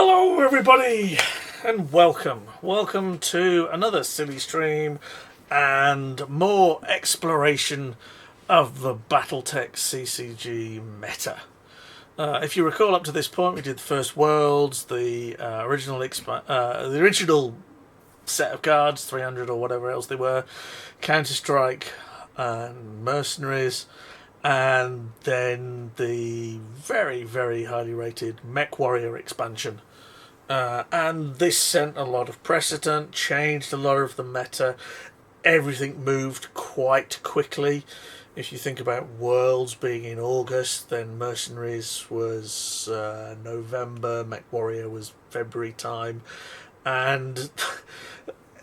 Hello everybody and welcome to another silly stream and more exploration of the Battletech CCG meta. If you recall, up to this point we did the first worlds, the original set of cards, 300 or whatever else they were, Counter-Strike and Mercenaries, and then the very, very highly rated Mech Warrior expansion. And this set a lot of precedent, changed a lot of the meta. Everything moved quite quickly. If you think about Worlds being in August, then Mercenaries was November, Mech Warrior was February time, and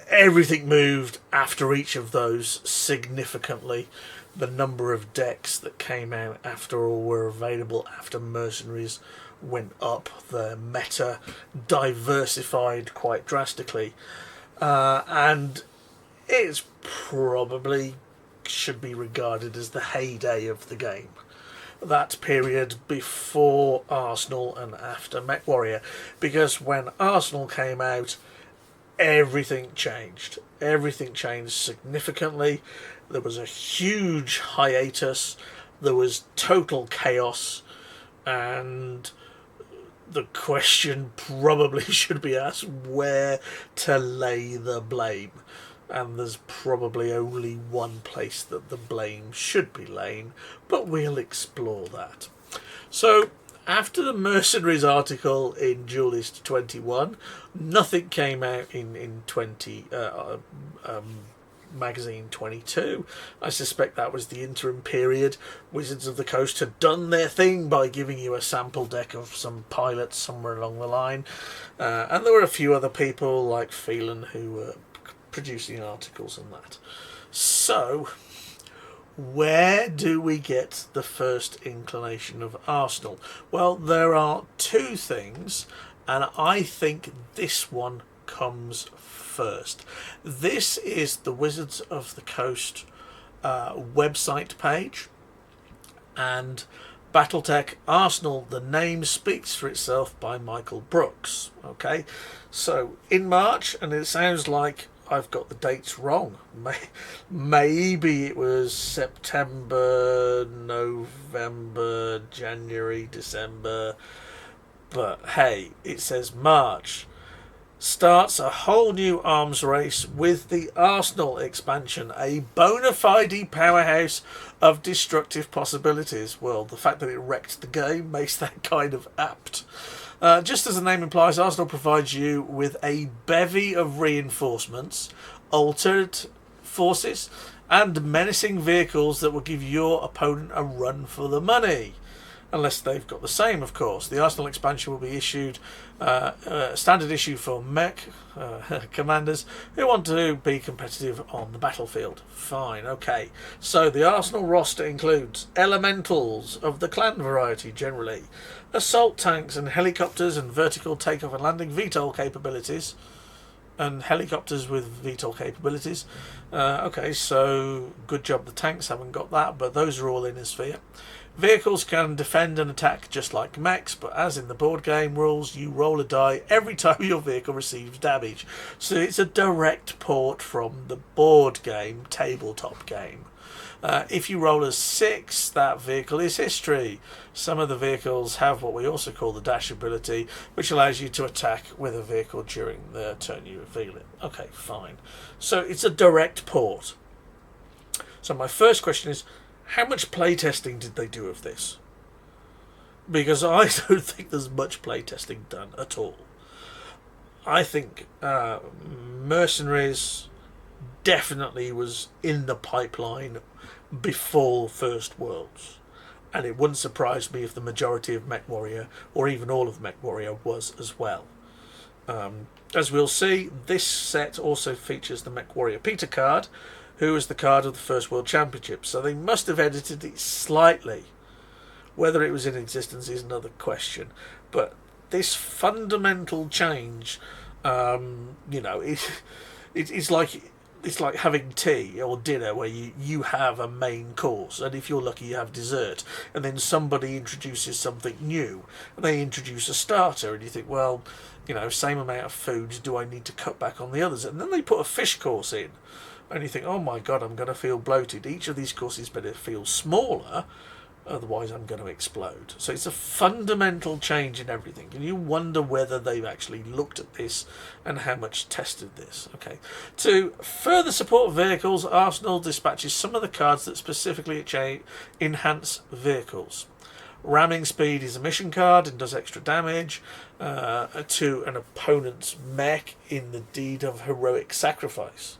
everything moved after each of those significantly. The number of decks that came out after or were available after Mercenaries went up. The meta diversified quite drastically, and it's probably should be regarded as the heyday of the game. That period before Arsenal and after Mech Warrior, because when Arsenal came out, everything changed. Everything changed significantly. There was a huge hiatus. There was total chaos, and the question probably should be asked where to lay the blame. And there's probably only one place that the blame should be laying, but we'll explore that. So, after the Mercenaries article in Duelist 21, nothing came out in magazine 22. I suspect that was the interim period. Wizards of the Coast had done their thing by giving you a sample deck of some pilots somewhere along the line. And there were a few other people like Phelan who were producing articles on that. So, where do we get the first inclination of Arsenal? Well, there are two things, and I think this one comes first. This is the Wizards of the Coast website page, and Battletech Arsenal, the name speaks for itself, by Michael Brooks. Okay, so in March, and it sounds like I've got the dates wrong. Maybe it was September, November, January, December. But hey, it says March. Starts a whole new arms race with the Arsenal expansion, a bona fide powerhouse of destructive possibilities. Well, the fact that it wrecked the game makes that kind of apt. Just as the name implies, Arsenal provides you with a bevy of reinforcements, altered forces, and menacing vehicles that will give your opponent a run for the money. Unless they've got the same, of course. The Arsenal expansion will be issued standard issue for mech commanders who want to be competitive on the battlefield. Fine, okay. So the Arsenal roster includes elementals of the clan variety generally, assault tanks and helicopters and vertical takeoff and landing VTOL capabilities, and helicopters with VTOL capabilities. Okay, so good job the tanks haven't got that, but those are all in a sphere. Vehicles can defend and attack just like mechs, but as in the board game rules, you roll a die every time your vehicle receives damage. So it's a direct port from the board game, tabletop game. If you roll a 6, that vehicle is history. Some of the vehicles have what we also call the dash ability, which allows you to attack with a vehicle during the turn you reveal it. Okay, fine. So it's a direct port. So my first question is, how much playtesting did they do of this? Because I don't think there's much playtesting done at all. I think Mercenaries definitely was in the pipeline before First Worlds. And it wouldn't surprise me if the majority of Mech Warrior, or even all of Mech Warrior, was as well. As we'll see, this set also features the Mech Warrior Peter card, who was the card of the First World Championship. So they must have edited it slightly. Whether it was in existence is another question. But this fundamental change, it's like it's like having tea or dinner where you have a main course, and if you're lucky you have dessert, and then somebody introduces something new and they introduce a starter, and you think, well, same amount of foods, do I need to cut back on the others? And then they put a fish course in and you think, oh my god, I'm going to feel bloated. Each of these courses better feel smaller, otherwise I'm going to explode. So it's a fundamental change in everything, and you wonder whether they've actually looked at this and how much tested this. Okay, to further support vehicles, Arsenal dispatches some of the cards that specifically enhance vehicles. Ramming speed is a mission card and does extra damage to an opponent's mech in the deed of heroic sacrifice.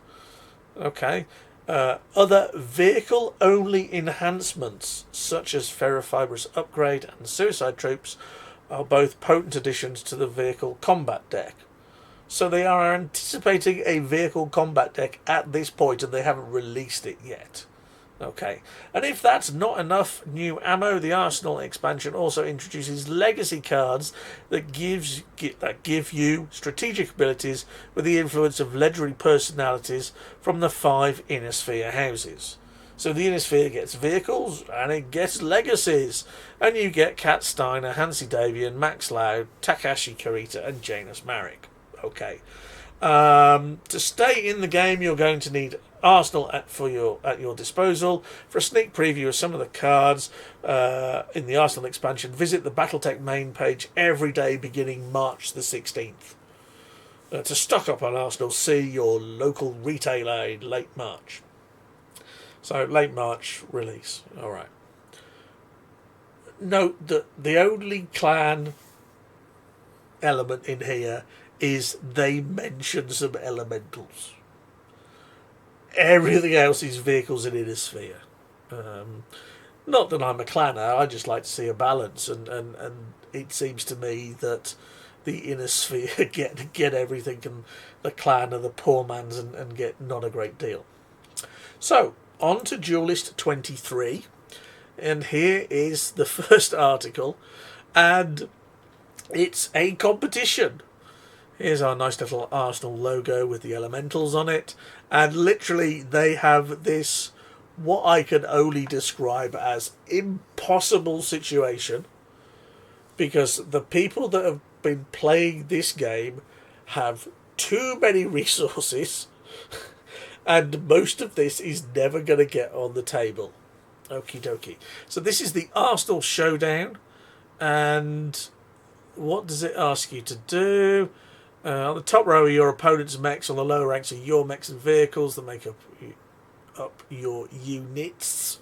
Okay. Other vehicle-only enhancements, such as Ferrofibrous Upgrade and Suicide Troops, are both potent additions to the vehicle combat deck. So they are anticipating a vehicle combat deck at this point, and they haven't released it yet. Okay, and if that's not enough new ammo, the Arsenal expansion also introduces legacy cards that give you strategic abilities with the influence of legendary personalities from the 5 Inner Sphere houses. So the Inner Sphere gets vehicles and it gets legacies, and you get Kat Steiner, Hansi Davian, Max Loud, Takashi Kurita, and Janus Marek. Okay, to stay in the game, you're going to need Arsenal at your disposal. For a sneak preview of some of the cards in the Arsenal expansion, visit the Battletech main page every day beginning March the 16th. To stock up on Arsenal, see your local retailer in late March. So, late March release. Alright. Note that the only clan element in here is they mention some elementals. Everything else is vehicles in Inner Sphere. Not that I'm a clanner, I just like to see a balance, and it seems to me that the Inner Sphere get everything, and the clan are the poor man's and get not a great deal. So, on to Duelist 23, and here is the first article, and it's a competition. Here's our nice little Arsenal logo with the elementals on it, and literally they have this, what I can only describe as impossible situation, because the people that have been playing this game have too many resources and most of this is never going to get on the table. Okie dokie. So this is the Arsenal Showdown, and what does it ask you to do? On the top row are your opponent's mechs, on the lower ranks are your mechs and vehicles that make up your units.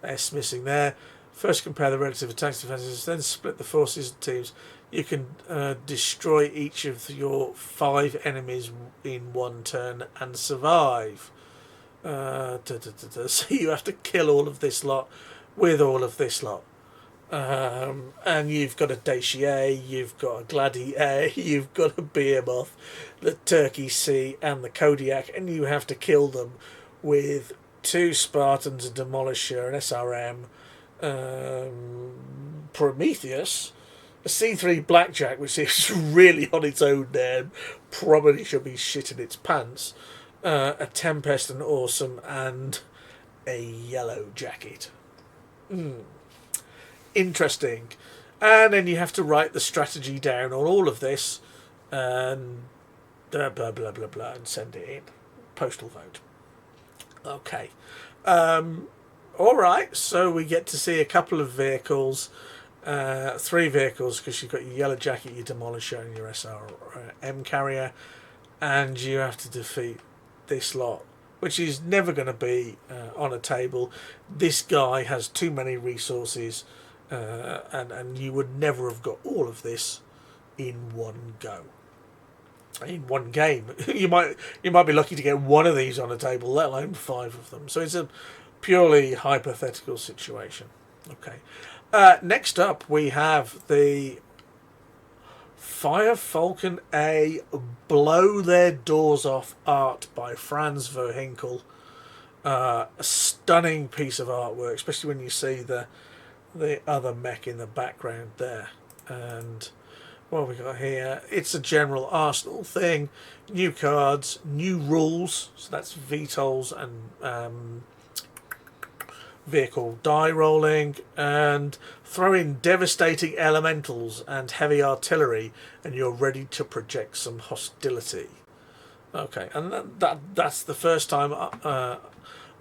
S missing there. First compare the relative attacks and defenses, then split the forces and teams. You can destroy each of your 5 enemies in one turn and survive. So you have to kill all of this lot with all of this lot. And you've got a Dacier, you've got a Gladiator, you've got a Behemoth, the Turkey Sea and the Kodiak, and you have to kill them with 2 Spartans, a Demolisher, an SRM, Prometheus, a C3 Blackjack, which is really on its own there, probably should be shitting its pants, a Tempest, an Awesome, and a Yellow Jacket. Interesting. And then you have to write the strategy down on all of this, and blah blah blah blah blah, and send it in. Postal vote. Okay. Alright, so we get to see a couple of vehicles, 3 vehicles, because you've got your Yellow Jacket, your Demolisher, and your SRM carrier, and you have to defeat this lot, which is never going to be on a table. This guy has too many resources, and you would never have got all of this in one go. In one game. You might be lucky to get one of these on a table, let alone 5 of them. So it's a purely hypothetical situation. Okay. Next up we have the Fire Falcon A Blow Their Doors Off art by Franz Verhinkel. A stunning piece of artwork, especially when you see the other mech in the background there. And What have we got here? It's a general Arsenal thing. New cards, new rules. So that's vehciles and vehicle die rolling, and throw in devastating elementals and heavy artillery, and you're ready to project some hostility. Okay, and that's the first time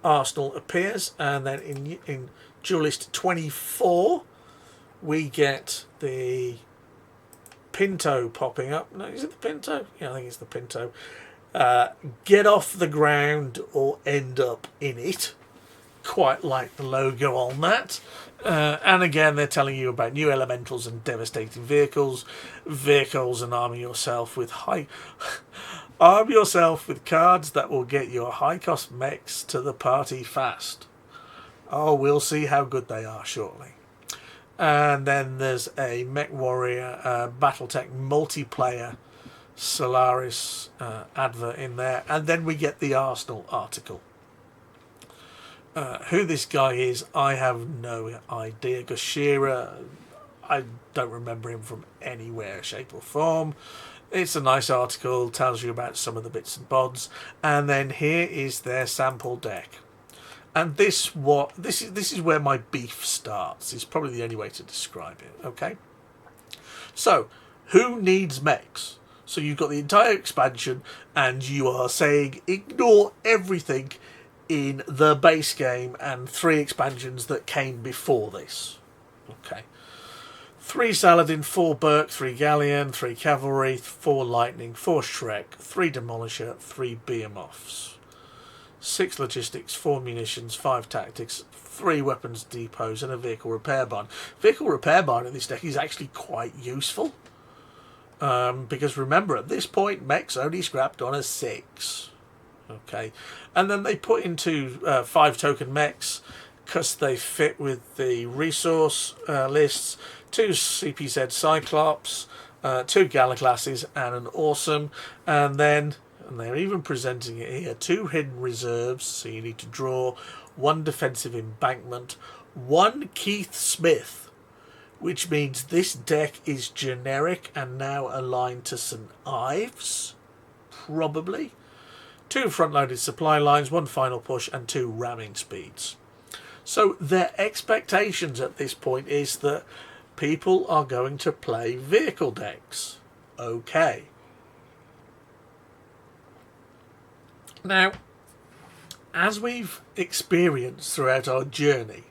Arsenal appears, and then in Duelist 24 we get the Pinto popping up. No, is it the Pinto? Yeah, I think it's the Pinto. Get off the ground or end up in it. Quite like the logo on that. And again, they're telling you about new elementals and devastating vehicles. Vehicles, and arm yourself with cards that will get your high-cost mechs to the party fast. Oh, we'll see how good they are shortly. And then there's a Mech Warrior Battletech multiplayer Solaris advert in there. And then we get the Arsenal article. Who this guy is, I have no idea. Gashira, I don't remember him from anywhere, shape or form. It's a nice article, tells you about some of the bits and bobs. And then here is their sample deck. And this is where my beef starts. It's probably the only way to describe it. Okay. So, who needs mechs? So you've got the entire expansion, and you are saying ignore everything in the base game and 3 expansions that came before this. Okay. 3 Saladin, 4 Burke, 3 Galleon, 3 Cavalry, 4 Lightning, 4 Shrek, 3 Demolisher, 3 Behemoths. 6 logistics, 4 munitions, 5 tactics, 3 weapons depots, and a vehicle repair barn. Vehicle repair barn in this deck is actually quite useful. Because remember, at this point, mechs only scrapped on a 6. Okay. And then they put into 5 token mechs because they fit with the resource lists. 2 CPZ Cyclops, 2 Galaclasses, and an Awesome. And they're even presenting it here. 2 hidden reserves, so you need to draw. 1 defensive embankment. 1 Keith Smith, which means this deck is generic and now aligned to St. Ives, probably. 2 front-loaded supply lines, 1 final push, and 2 ramming speeds. So their expectations at this point is that people are going to play vehicle decks. Okay. Now, as we've experienced throughout our journey,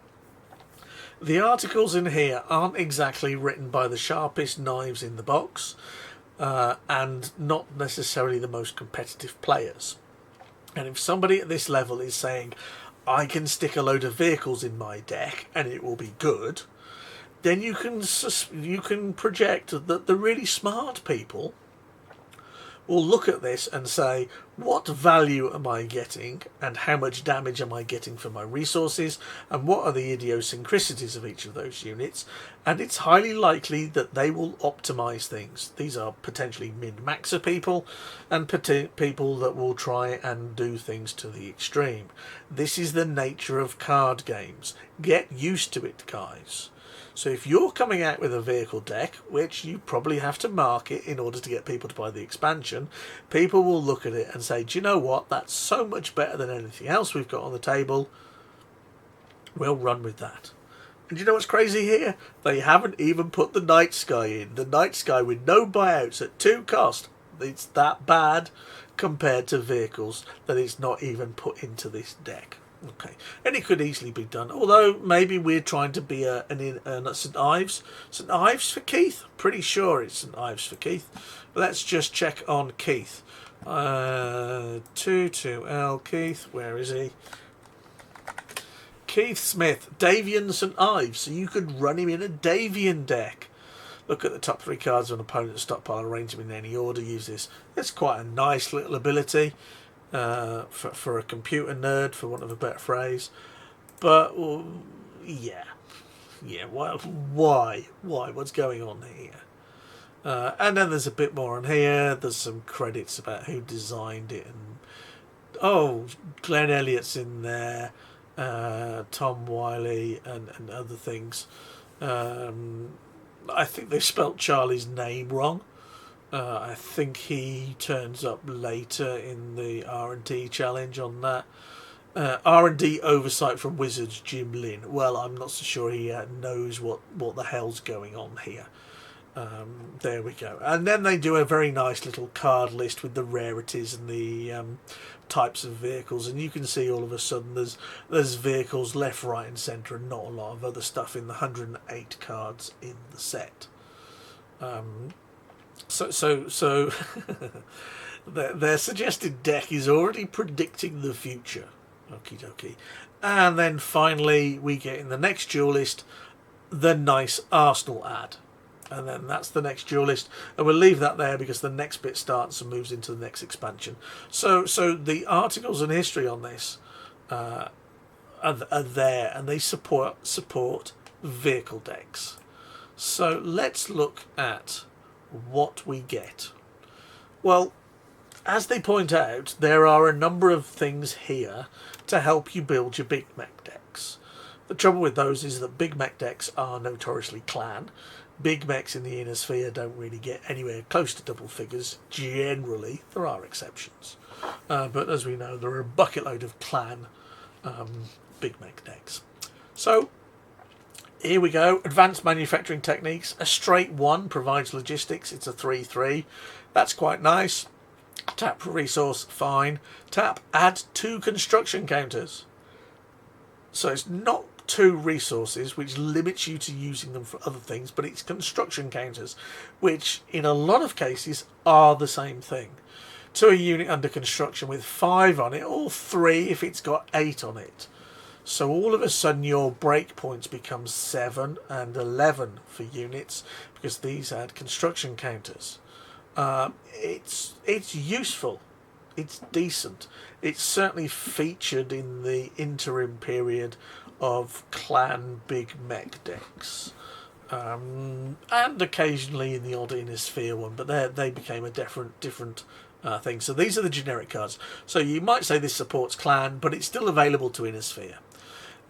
the articles in here aren't exactly written by the sharpest knives in the box, and not necessarily the most competitive players. And if somebody at this level is saying, I can stick a load of vehicles in my deck and it will be good, then you can project that the really smart people will look at this and say, what value am I getting and how much damage am I getting for my resources, and what are the idiosyncrasies of each of those units? And it's highly likely that they will optimize things. These are potentially min-maxer people and people that will try and do things to the extreme. This is the nature of card games. Get used to it, guys. So if you're coming out with a vehicle deck, which you probably have to market in order to get people to buy the expansion, people will look at it and say, do you know what? That's so much better than anything else we've got on the table. We'll run with that. And you know what's crazy here? They haven't even put the Night Sky in. The Night Sky with no buyouts at 2 cost. It's that bad compared to vehicles that it's not even put into this deck. Okay, and it could easily be done. Although maybe we're trying to be an St. Ives. St. Ives for Keith? Pretty sure it's St. Ives for Keith. But let's just check on Keith. 22L Keith. Where is he? Keith Smith. Davian St. Ives. So you could run him in a Davian deck. Look at the top 3 cards of an opponent's stockpile. Arrange them in any order. Use this. It's quite a nice little ability. For a computer nerd, for want of a better phrase. But, well, yeah. Why? What's going on here? And then there's a bit more on here. There's some credits about who designed it. And Glenn Elliott's in there. Tom Wiley and other things. I think they spelt Charlie's name wrong. I think he turns up later in the R&D challenge on that. R&D oversight from Wizards Jim Lin. Well, I'm not so sure he knows what the hell's going on here. There we go. And then they do a very nice little card list with the rarities and the types of vehicles, and you can see all of a sudden there's vehicles left, right and centre, and not a lot of other stuff in the 108 cards in the set. So their suggested deck is already predicting the future. Okie dokie. And then finally we get in the next duel list the nice Arsenal ad. And then that's the next duel list, and we'll leave that there because the next bit starts and moves into the next expansion. So the articles and history on this are there, and they support vehicle decks. So let's look at what we get. Well, as they point out, there are a number of things here to help you build your big mech decks. The trouble with those is that big mech decks are notoriously clan. Big mechs in the inner sphere don't really get anywhere close to double figures. Generally, there are exceptions. But as we know, there are a bucket load of clan big mech decks. So, here we go. Advanced manufacturing techniques. A straight 1 provides logistics. It's a 3/3. That's quite nice. Tap for resource, fine. Tap, add 2 construction counters. So it's not 2 resources, which limits you to using them for other things, but it's construction counters, which in a lot of cases are the same thing. To a unit under construction with 5 on it, or 3 if it's got 8 on it. So all of a sudden your breakpoints become 7 and 11 for units, because these add construction counters. It's useful. It's decent. It's certainly featured in the interim period of clan big mech decks, and occasionally in the odd inner sphere one, but they became a different thing. So these are the generic cards. So you might say this supports clan, but it's still available to inner sphere.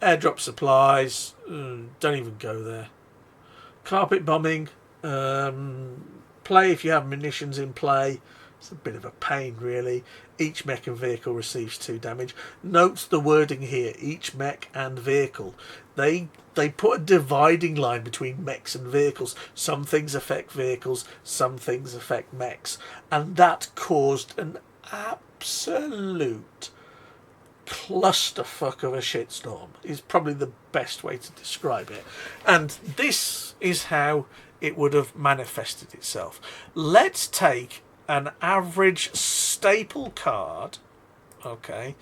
Airdrop supplies, don't even go there. Carpet bombing, play if you have munitions in play. It's a bit of a pain, really. Each mech and vehicle receives 2 damage. Note the wording here, each mech and vehicle. They put a dividing line between mechs and vehicles. Some things affect vehicles, some things affect mechs. And that caused an absolute clusterfuck of a shitstorm, is probably the best way to describe it. And this is how it would have manifested itself. Let's take an average staple card, okay,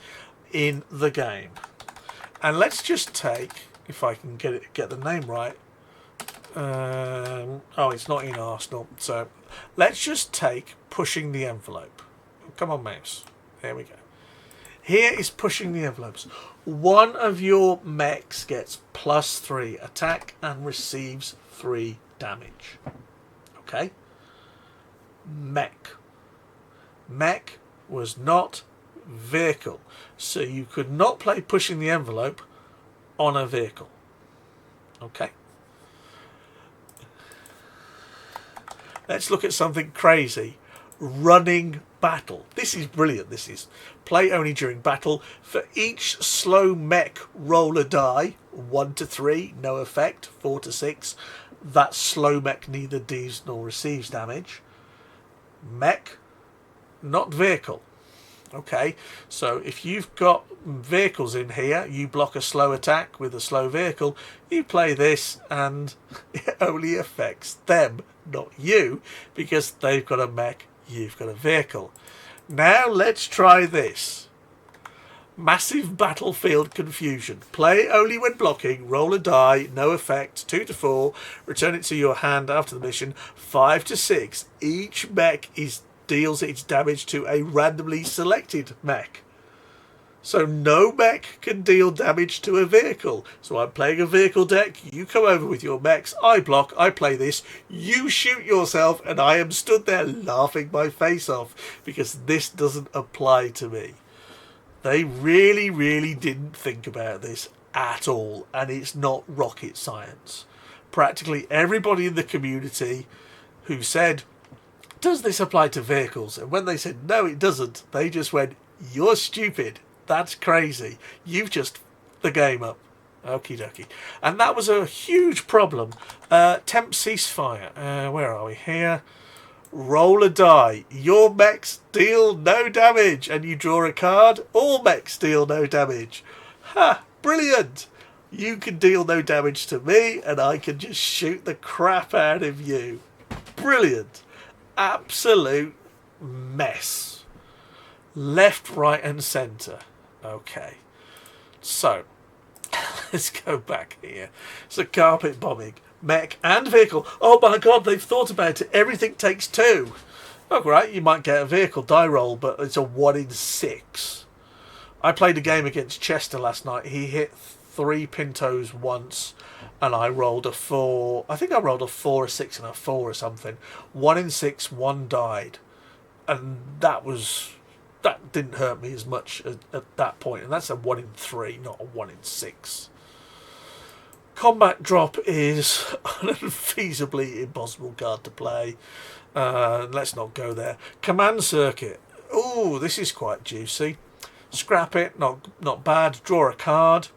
in the game, and let's just take, if I can get the name right. Oh, it's not in Arsenal. So let's just take Pushing the Envelope. Come on, mouse. There we go. Here is Pushing the Envelopes. One of your mechs gets +3 attack and receives 3 damage. Okay. Mech was not vehicle, so you could not play Pushing the Envelope on a vehicle. Okay. Let's look at something crazy. Running battle. This is brilliant. This is play only during battle. For each slow mech, roll a die. 1 to 3, no effect. 4 to 6. That slow mech neither deals nor receives damage. Mech, not vehicle. Okay, so if you've got vehicles in here, you block a slow attack with a slow vehicle, you play this and it only affects them, not you, because they've got a mech, you've got a vehicle. Now let's try this. Massive battlefield confusion. Play only when blocking. Roll a die. No effect. 2 to 4. Return it to your hand after the mission. 5 to 6. Each mech deals its damage to a randomly selected mech. So no mech can deal damage to a vehicle. So I'm playing a vehicle deck. You come over with your mechs. I block. I play this. You shoot yourself. And I am stood there laughing my face off because this doesn't apply to me. They really, really didn't think about this at all, and it's not rocket science. practically everybody in the community who said, does this apply to vehicles? And when they said, no, it doesn't, they just went, you're stupid. That's crazy. You've just the game up. Okie dokie. And that was a huge problem. Temp ceasefire. Where are we? Here. Roll a die. Your mechs deal no damage. And you draw a card. All mechs deal no damage. Ha! Brilliant! You can deal no damage to me, and I can just shoot the crap out of you. Brilliant. Absolute mess. Left, right, and centre. Okay. So, let's go back here. So, carpet bombing. Mech and vehicle. Oh my god, they've thought about it. Everything takes 2. Oh, right, you might get a vehicle die roll, but it's a 1 in 6. I played a game against Chester last night. He hit 3 Pintos once, and I rolled a 4. I think I rolled a 4, a 6, and a 4 or something. 1 in 6, 1 died. And that didn't hurt me as much at that point. And that's a 1 in 3, not a 1 in 6. Combat drop is an unfeasibly impossible card to play. Let's not go there. Command circuit. Oh, this is quite juicy. Scrap it, not bad. Draw a card.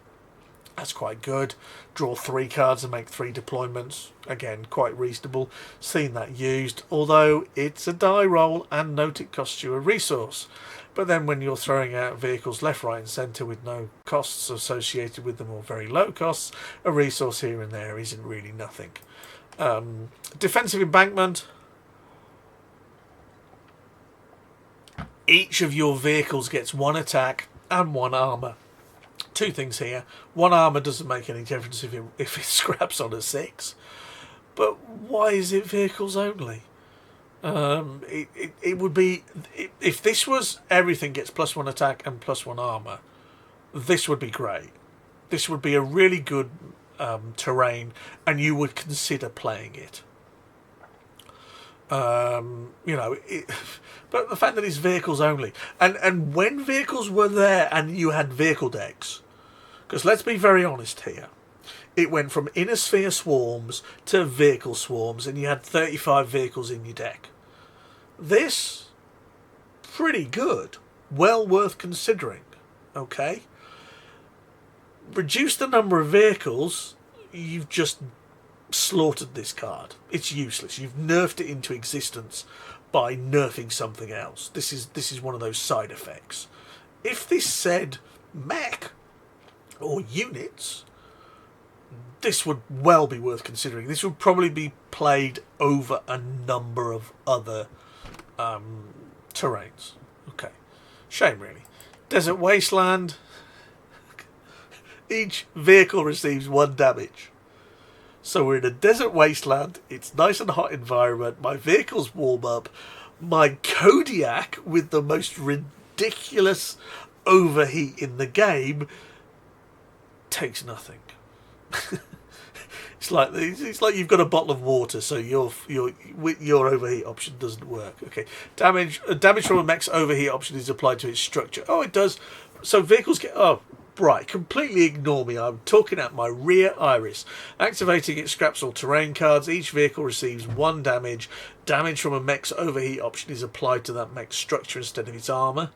That's quite good. Draw 3 cards and make 3 deployments. Again, quite reasonable. Seen that used. Although it's a die roll and note it costs you a resource. But then when you're throwing out vehicles left, right and centre with no costs associated with them or very low costs, a resource here and there isn't really nothing. Defensive embankment. Each of your vehicles gets 1 attack and 1 armour. 2 things here. 1 armour doesn't make any difference if it scraps on a 6. But why is it vehicles only? It would be, if this was everything gets +1 attack and +1 armour, this would be great. This would be a really good terrain, and you would consider playing it. But the fact that it's vehicles only, and when vehicles were there and you had vehicle decks, because let's be very honest here, it went from inner sphere swarms to vehicle swarms, and you had 35 vehicles in your deck. This, pretty good. Well worth considering. Okay? Reduce the number of vehicles, you've just slaughtered this card. It's useless. You've nerfed it into existence by nerfing something else. This is one of those side effects. If this said mech or units, this would well be worth considering. This would probably be played over a number of other terrains. Okay. Shame, really. Desert Wasteland. Each vehicle receives 1 damage. So we're in a desert wasteland. It's nice and hot environment. My vehicles warm up. My Kodiak, with the most ridiculous overheat in the game, takes nothing. It's like you've got a bottle of water, so your overheat option doesn't work. Okay, damage from a mech's overheat option is applied to its structure. Oh, it does. So vehicles get right. Completely ignore me. I'm talking at my rear iris. Activating it scraps all terrain cards. Each vehicle receives 1 damage. Damage from a mech's overheat option is applied to that mech's structure instead of its armour.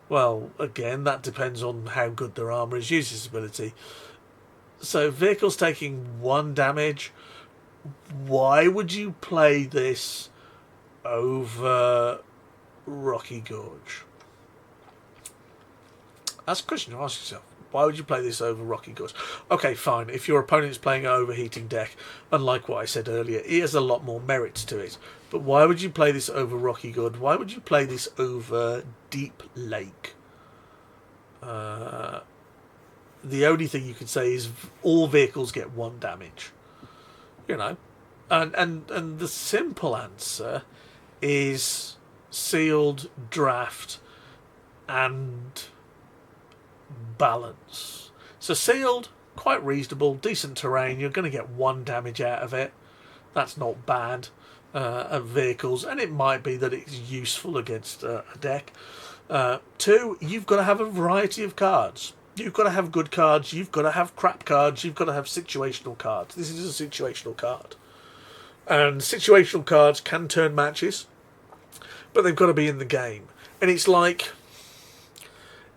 Well, again, that depends on how good their armour is. Use this ability. So vehicles taking 1 damage. Why would you play this over Rocky Gorge? That's a question to ask yourself. Why would you play this over Rocky Gorge? Okay, fine. If your opponent's playing an overheating deck, unlike what I said earlier, it has a lot more merits to it. But why would you play this over Rocky Gorge? Why would you play this over Deep Lake? The only thing you can say is all vehicles get 1 damage. You know. And the simple answer is sealed, draft, and balance. So sealed, quite reasonable, decent terrain. You're going to get 1 damage out of it. That's not bad. Of vehicles, and it might be that it's useful against a deck. 2, you've got to have a variety of cards. You've got to have good cards, you've got to have crap cards, you've got to have situational cards. This is a situational card. And situational cards can turn matches, but they've got to be in the game. And it's like,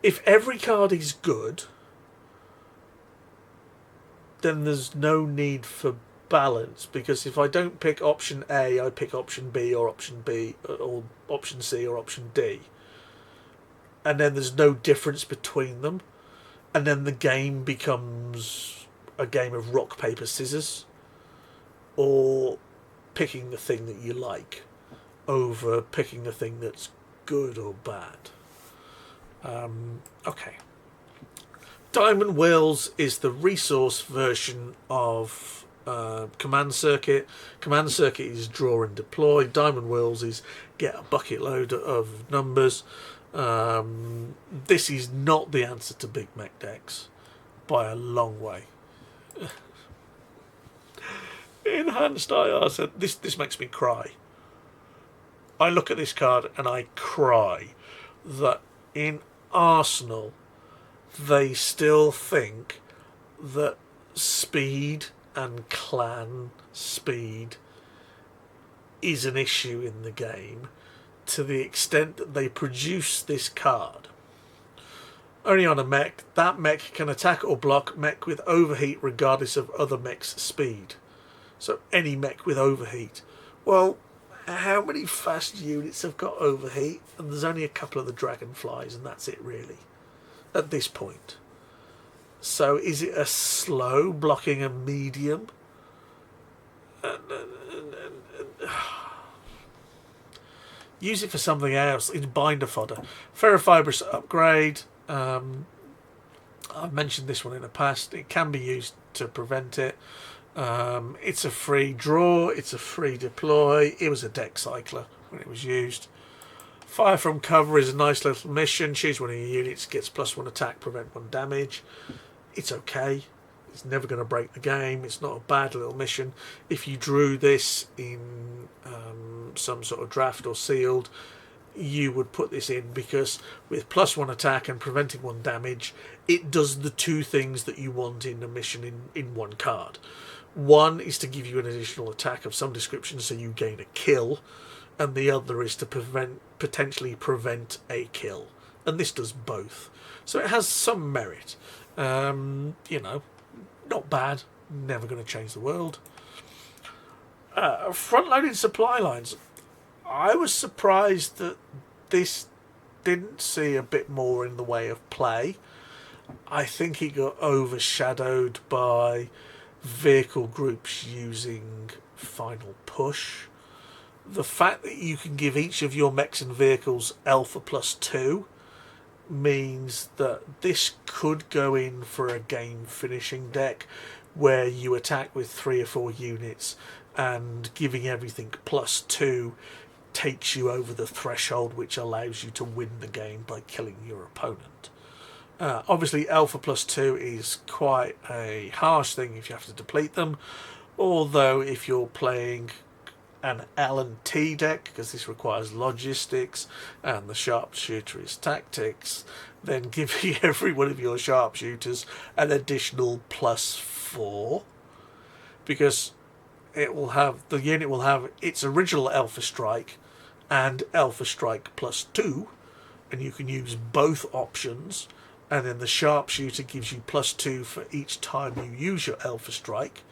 if every card is good, then there's no need for balance, because if I don't pick option A, I pick option B or option C or option D. And then there's no difference between them. And then the game becomes a game of rock, paper, scissors. Or picking the thing that you like over picking the thing that's good or bad. Okay. Diamond Wheels is the resource version of Command Circuit. Command Circuit is draw and deploy. Diamond Wheels is get a bucket load of numbers. This is not the answer to big mech decks by a long way. Enhanced IR said, this makes me cry. I look at this card and I cry that in Arsenal they still think that speed and clan speed is an issue in the game, to the extent that they produce this card only on a mech. That mech can attack or block mech with overheat regardless of other mech's speed. So any mech with overheat. Well, how many fast units have got overheat? And there's only a couple of the dragonflies, and that's it really at this point. So is it a slow blocking a medium? Use it for something else. It's binder fodder. Ferrofibrous upgrade. I've mentioned this one in the past. It can be used to prevent it. It's a free draw. It's a free deploy. It was a deck cycler when it was used. Fire from cover is a nice little mission. Choose one of your units, gets +1 attack, prevent 1 damage. It's okay. It's never going to break the game. It's not a bad little mission. If you drew this in some sort of draft or sealed, you would put this in, because with +1 attack and preventing 1 damage, it does the 2 things that you want in a mission in 1 card. One is to give you an additional attack of some description so you gain a kill, and the other is to potentially prevent a kill. And this does both. So it has some merit. You know, not bad. Never going to change the world. Front-loaded supply lines. I was surprised that this didn't see a bit more in the way of play. I think it got overshadowed by vehicle groups using Final Push. The fact that you can give each of your mechs and vehicles Alpha +2 means that this could go in for a game finishing deck where you attack with 3 or 4 units, and giving everything +2 takes you over the threshold which allows you to win the game by killing your opponent. Obviously Alpha +2 is quite a harsh thing if you have to deplete them, although if you're playing an L&T deck, because this requires logistics and the sharpshooter is tactics, then giving every one of your sharpshooters an additional +4, because it will have, the unit will have its original Alpha Strike and Alpha Strike +2, and you can use both options, and then the sharpshooter gives you +2 for each time you use your Alpha Strike.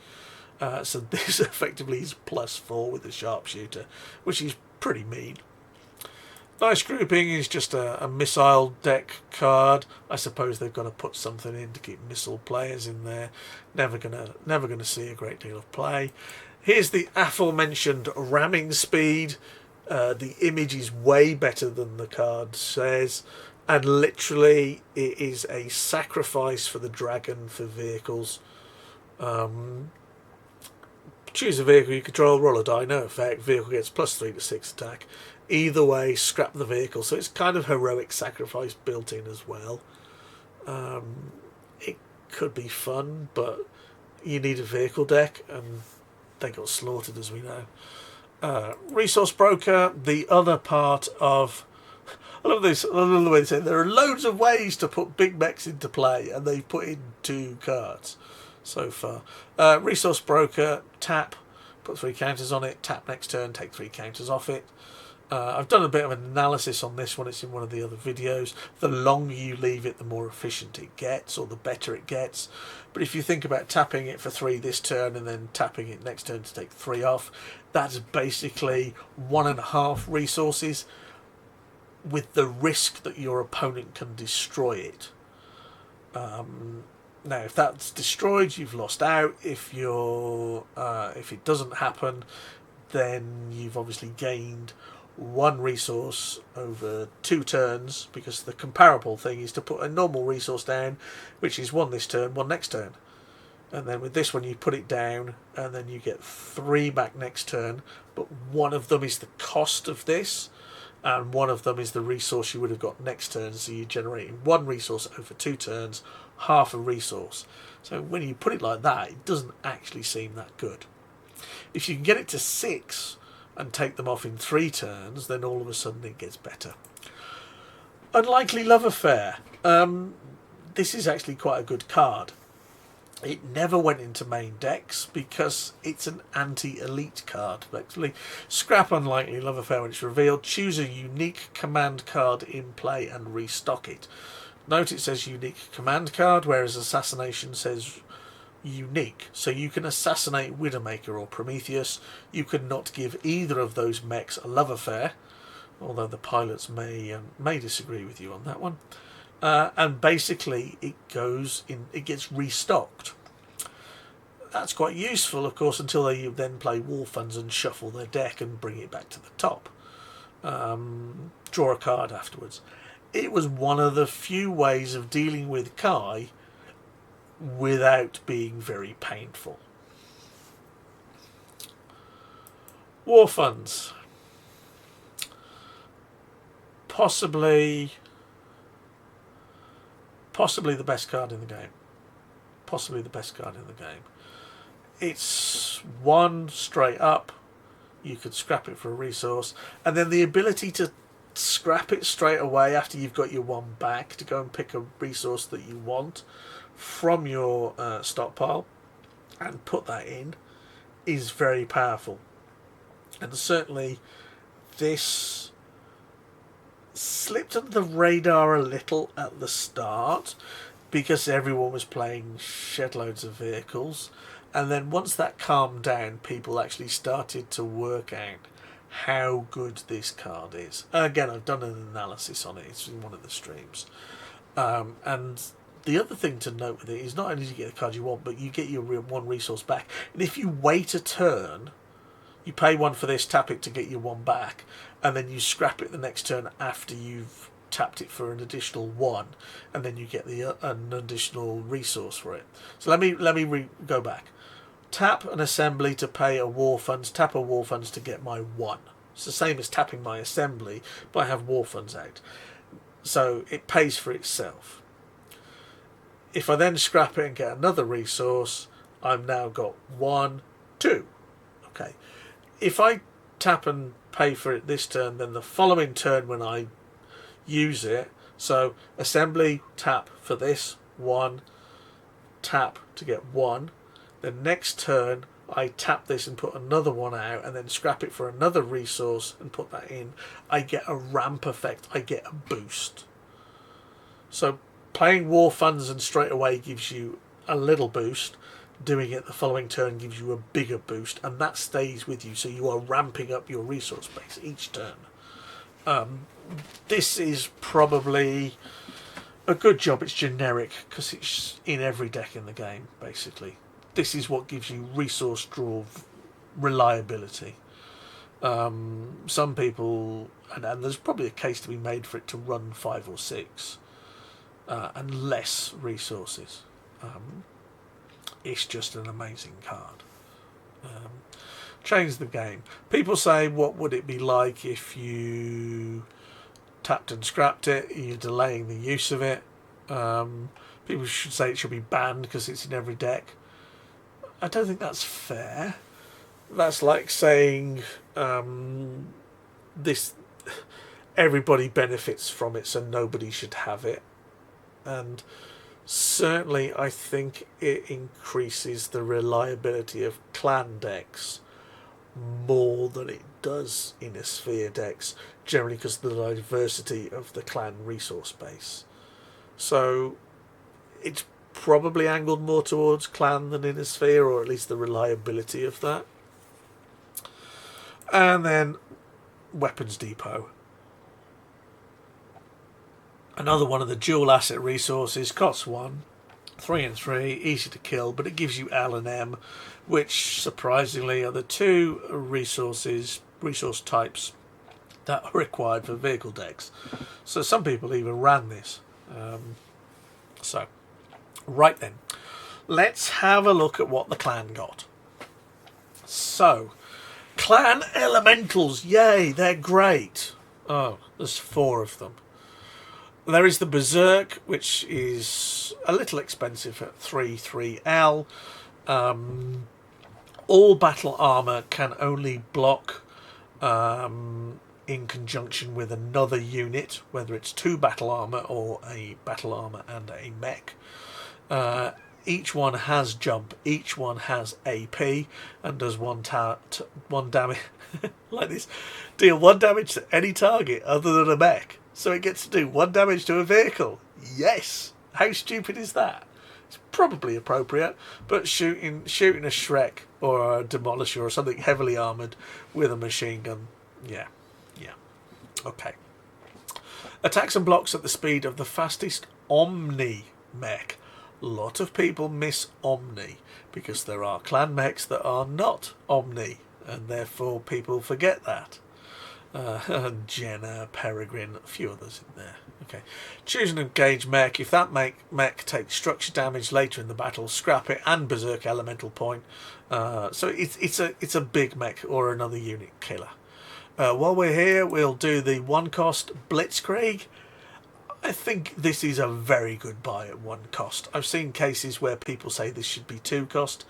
So this effectively is +4 with the sharpshooter, which is pretty mean. Nice Grouping is just a missile deck card. I suppose they've got to put something in to keep missile players in there. Never gonna see a great deal of play. Here's the aforementioned ramming speed. The image is way better than the card says, and literally it is a sacrifice for the dragon for vehicles. Choose a vehicle you control, roll a die, no effect. Vehicle gets +3 to 6 attack. Either way, scrap the vehicle. So it's kind of heroic sacrifice built in as well. It could be fun, but you need a vehicle deck, and they got slaughtered, as we know. Resource Broker, the other part of I love this. I love the way they say there are loads of ways to put big mechs into play, and they've put in 2 cards so far. Resource Broker, tap, put 3 counters on it, tap next turn, take 3 counters off it. I've done a bit of an analysis on this one. It's in one of the other videos. The longer you leave it, the more efficient it gets, or the better it gets. But if you think about tapping it for 3 this turn and then tapping it next turn to take 3 off, that's basically 1.5 resources, with the risk that your opponent can destroy it. Now, if that's destroyed, you've lost out. If it doesn't happen, then you've obviously gained 1 resource over 2 turns, because the comparable thing is to put a normal resource down, which is 1 this turn, 1 next turn. And then with this one, you put it down, and then you get 3 back next turn, but 1 of them is the cost of this, and 1 of them is the resource you would have got next turn, so you're generating 1 resource over 2 turns, half a resource. So when you put it like that, it doesn't actually seem that good. If you can get it to 6 and take them off in 3 turns, then all of a sudden it gets better. Unlikely Love Affair. This is actually quite a good card. It never went into main decks because it's an anti-elite card. Actually, scrap Unlikely Love Affair when it's revealed. Choose a unique command card in play and restock it. Note it says unique command card, whereas Assassination says unique. So you can assassinate Widowmaker or Prometheus. You could not give either of those mechs a love affair, although the pilots may disagree with you on that one. And basically it gets restocked. That's quite useful, of course, until they then play War Funds and shuffle their deck and bring it back to the top. Draw a card afterwards. It was one of the few ways of dealing with Kai without being very painful. War Funds. Possibly the best card in the game. Possibly the best card in the game. It's 1 straight up. You could scrap it for a resource. And then the ability to scrap it straight away after you've got your 1 back to go and pick a resource that you want from your stockpile and put that in is very powerful. And certainly this slipped under the radar a little at the start because everyone was playing shed loads of vehicles, and then once that calmed down, people actually started to work out how good this card is. Again, I've done an analysis on it. It's in one of the streams. And the other thing to note with it is not only do you get the card you want, but you get your 1 resource back. And if you wait a turn, you pay 1 for this, tap it to get your 1 back, and then you scrap it the next turn after you've tapped it for an additional 1, and then you get an additional resource for it. So let me go back. Tap an assembly to pay a War Funds, tap a War Funds to get my 1. It's the same as tapping my assembly, but I have War Funds out. So it pays for itself. If I then scrap it and get another resource, I've now got 1, 2. Okay. If I tap and pay for it this turn, then the following turn when I use it, so assembly, tap for this, 1, tap to get 1. The next turn I tap this and put another 1 out, and then scrap it for another resource and put that in. I get a ramp effect, I get a boost. So playing War Funds and straight away gives you a little boost. Doing it the following turn gives you a bigger boost, and that stays with you, so you are ramping up your resource base each turn. This is probably a good job. It's generic because it's in every deck in the game, basically. This is what gives you resource draw reliability. Some people, and there's probably a case to be made for it to run 5 or 6 and less resources. It's just an amazing card. Change the game. People say, what would it be like if you tapped and scrapped it? You're delaying the use of it. People should say it should be banned because it's in every deck. I don't think that's fair. That's like saying this. everybody benefits from it, so nobody should have it. And certainly I think it increases the reliability of clan decks more than it does in a sphere decks, generally because of the diversity of the clan resource base. So it's probably angled more towards clan than in a sphere, or at least the reliability of that. And then Weapons Depot. Another one of the dual asset resources, costs 1, 3 and 3, easy to kill, but it gives you L and M, which surprisingly are the two resource types that are required for vehicle decks. So some people even ran this. So, right then, let's have a look at what the clan got. So, clan elementals, yay, they're great. Oh, there's 4 of them. There is the Berserk, which is a little expensive at 3/3L. All battle armor can only block in conjunction with another unit, whether it's 2 battle armor or a battle armor and a mech. Each one has jump, each one has AP, and does one damage like this. Deal 1 damage to any target other than a mech. So it gets to do 1 damage to a vehicle. Yes! How stupid is that? It's probably appropriate, but shooting a Shrek or a Demolisher or something heavily armoured with a machine gun, yeah. Okay. Attacks and blocks at the speed of the fastest Omni mech. A lot of people miss Omni because there are clan mechs that are not Omni, and therefore people forget that. Jenna, Peregrine, a few others in there. Okay. Choose an engage mech. If that mech takes structure damage later in the battle, scrap it and Berserk elemental point. So it's a big mech or another unit killer. While we're here, we'll do the 1 cost Blitzkrieg. I think this is a very good buy at 1 cost. I've seen cases where people say this should be 2 cost.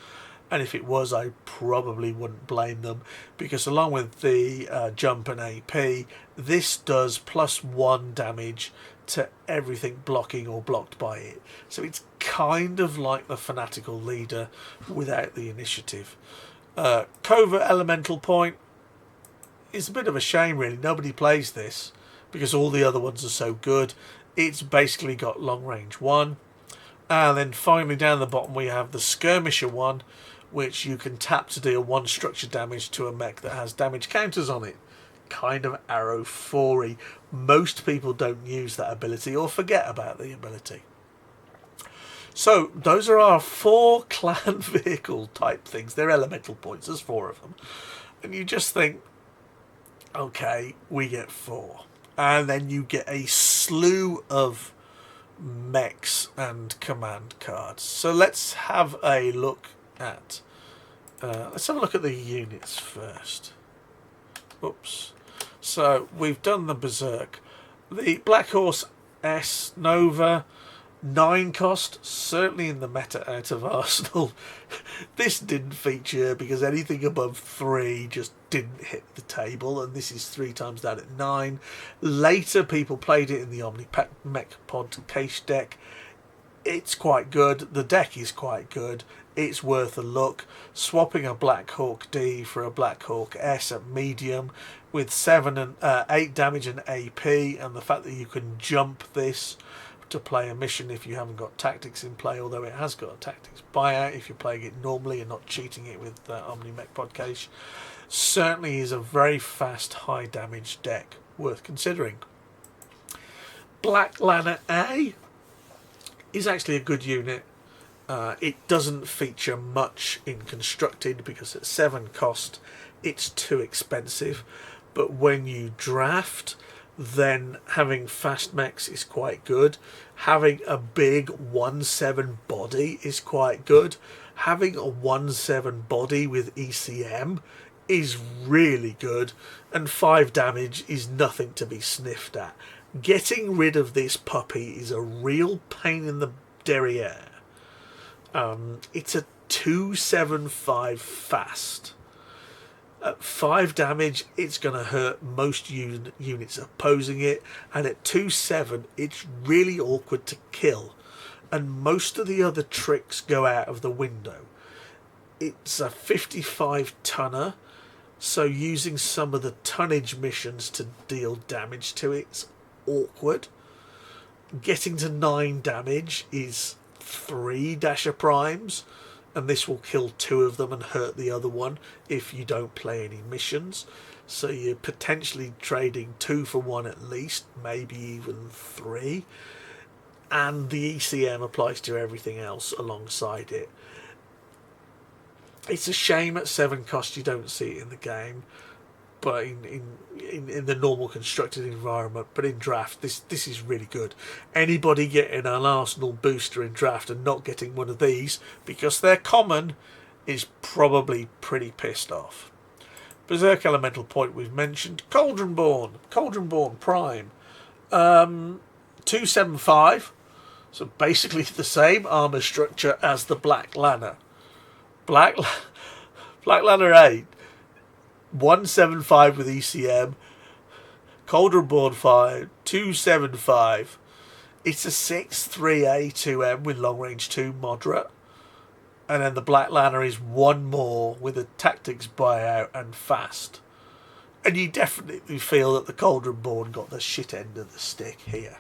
And if it was, I probably wouldn't blame them, because along with the jump and AP, this does +1 damage to everything blocking or blocked by it. So it's kind of like the Fanatical Leader without the initiative. Covert Elemental Point is a bit of a shame, really. Nobody plays this because all the other ones are so good. It's basically got long range 1. And then finally down the bottom we have the Skirmisher one, which you can tap to deal 1 structure damage to a mech that has damage counters on it. Kind of arrow 4-y. Most people don't use that ability or forget about the ability. So those are our 4 clan vehicle type things. They're elemental points. There's 4 of them. And you just think, okay, we get 4. And then you get a slew of mechs and command cards. So let's have a look at the units first. Oops. So we've done the Berserk. The Black Horse S Nova, 9 cost, certainly in the meta out of Arsenal. This didn't feature because anything above 3 just didn't hit the table, and this is 3 times that at 9. Later people played it in the Omni Mech Pod Case deck. It's quite good. The deck is quite good. It's worth a look. Swapping a Black Hawk D for a Black Hawk S at medium with 7 and 8 damage and AP, and the fact that you can jump this to play a mission if you haven't got tactics in play, although it has got a tactics buyout if you're playing it normally and not cheating it with Omni Mech Podcast, certainly is a very fast high damage deck worth considering. Black Lana A is actually a good unit. It doesn't feature much in Constructed because at 7 cost it's too expensive, but when you draft, then having fast mechs is quite good. Having a big 1/7 body is quite good. Having a 1/7 body with ECM is really good, and 5 damage is nothing to be sniffed at. Getting rid of this puppy is a real pain in the derriere. It's a 2/7/5 fast. At 5 damage, it's going to hurt most units opposing it, and at 2/7, it's really awkward to kill, and most of the other tricks go out of the window. It's a 55 tonner, so using some of the tonnage missions to deal damage to it's awkward. Getting to 9 damage is 3 Dasher Primes, and this will kill 2 of them and hurt the other one if you don't play any missions. So you're potentially trading 2 for 1 at least, maybe even 3. And the ECM applies to everything else alongside it. It's a shame at 7 cost you don't see it in the game, but in the normal constructed environment. But in draft, this is really good. Anybody getting an Arsenal booster in draft and not getting one of these because they're common is probably pretty pissed off. Berserk Elemental Point we've mentioned. Cauldron-born Prime, 275. So basically the same armor structure as the Black Lanner. Black Lanner 8. 175 with ECM, Cauldron-born 5, 275. It's a 6/3A 2M with long range 2 moderate, and then the Black Lanner is 1 more with a tactics buyout and fast. And you definitely feel that the Cauldron-born got the shit end of the stick here.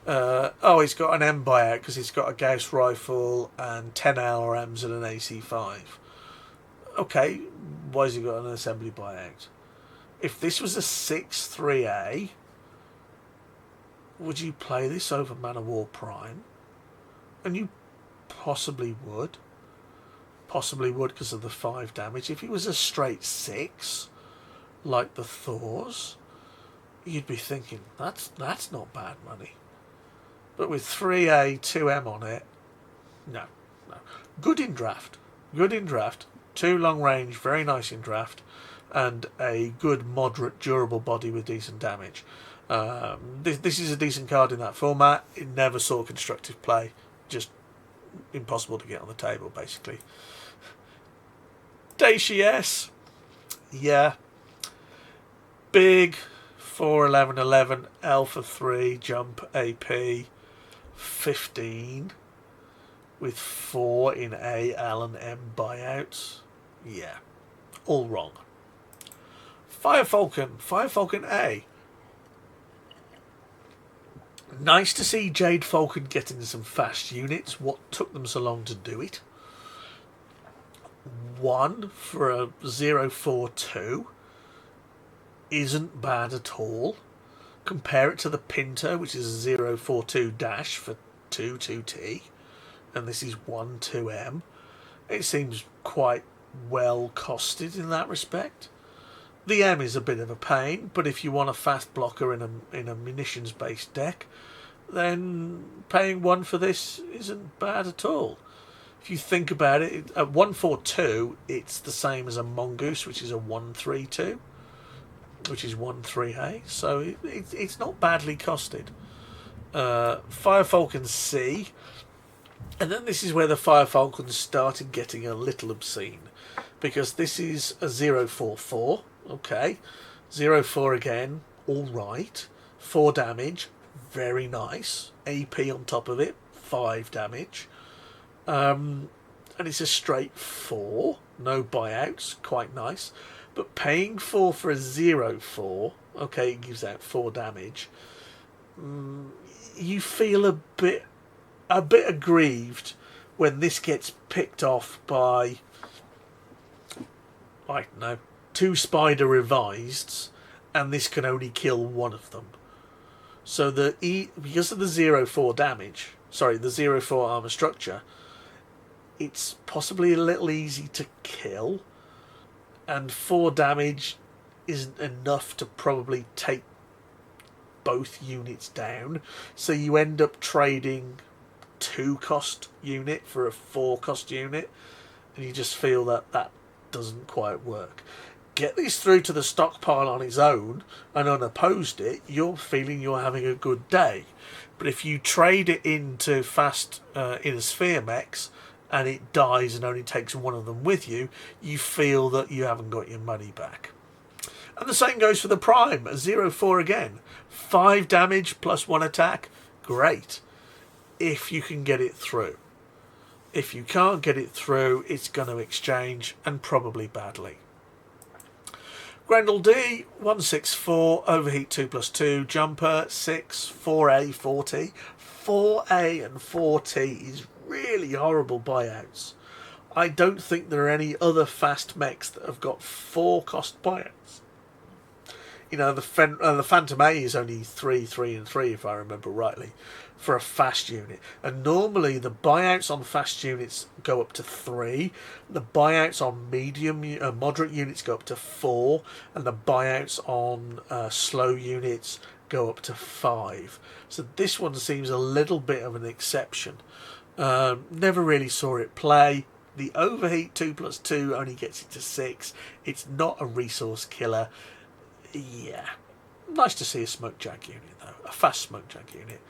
He's got an M buyout because he's got a Gauss rifle and 10 LRMs and an AC5. Okay, why has he got an assembly buyout? If this was a 6/3A, would you play this over Man of War Prime? And you possibly would. Possibly would because of the 5 damage. If it was a straight 6, like the Thors, you'd be thinking, that's not bad money. But with 3A, 2M on it, no. Good in draft. 2 long range, very nice in draft, and a good moderate durable body with decent damage. This is a decent card in that format. It never saw constructive play, just impossible to get on the table basically. Dacius, yeah, big 4/11/11 alpha 3 jump AP 15 with 4 in A, L and M buyouts. Yeah, all wrong. Fire Falcon A. Nice to see Jade Falcon getting some fast units. What took them so long to do it? 1 for a 042 isn't bad at all. Compare it to the Pinto, which is a 042 dash for 2/2T. And this is 1/2M. It seems quite well costed in that respect. The M is a bit of a pain, but if you want a fast blocker in a munitions based deck, then paying 1 for this isn't bad at all. If you think about it, at 142 it's the same as a Mongoose, which is a 132, which is 1/3A, so it's not badly costed. Fire Falcon C. And then this is where the Fire Falcons started getting a little obscene, because this is a 044, okay, 04 again, alright, 4 damage, very nice, AP on top of it, 5 damage, and it's a straight 4, no buyouts, quite nice, but paying 4 for a 04, okay, it gives out 4 damage, you feel a bit aggrieved when this gets picked off by, I don't know, 2 Spider Reviseds, and this can only kill 1 of them. So because of the 04 damage, the 04 armor structure, it's possibly a little easy to kill, and 4 damage isn't enough to probably take both units down, so you end up trading 2 cost unit for a 4 cost unit, and you just feel that doesn't quite work. Get this through to the stockpile on its own and unopposed it, you're feeling you're having a good day. But if you trade it into fast inner sphere mechs and it dies and only takes one of them with you, you feel that you haven't got your money back. And the same goes for the Prime, a 0-4 again. 5 damage plus 1 attack, great, if you can get it through. If you can't get it through, it's going to exchange, and probably badly. Grendel D, 164, overheat 2+2, jumper 6, 4A, 4T. 4A and 4T is really horrible buyouts. I don't think there are any other fast mechs that have got 4 cost buyouts. You know, the Phantom A is only 3, 3 and 3 if I remember rightly for a fast unit. And normally the buyouts on fast units go up to 3. The buyouts on moderate units go up to 4. And the buyouts on slow units go up to 5. So this one seems a little bit of an exception. Never really saw it play. The overheat 2+2 only gets it to 6. It's not a resource killer. Yeah, nice to see a smoke jag unit though, a fast smoke jag unit.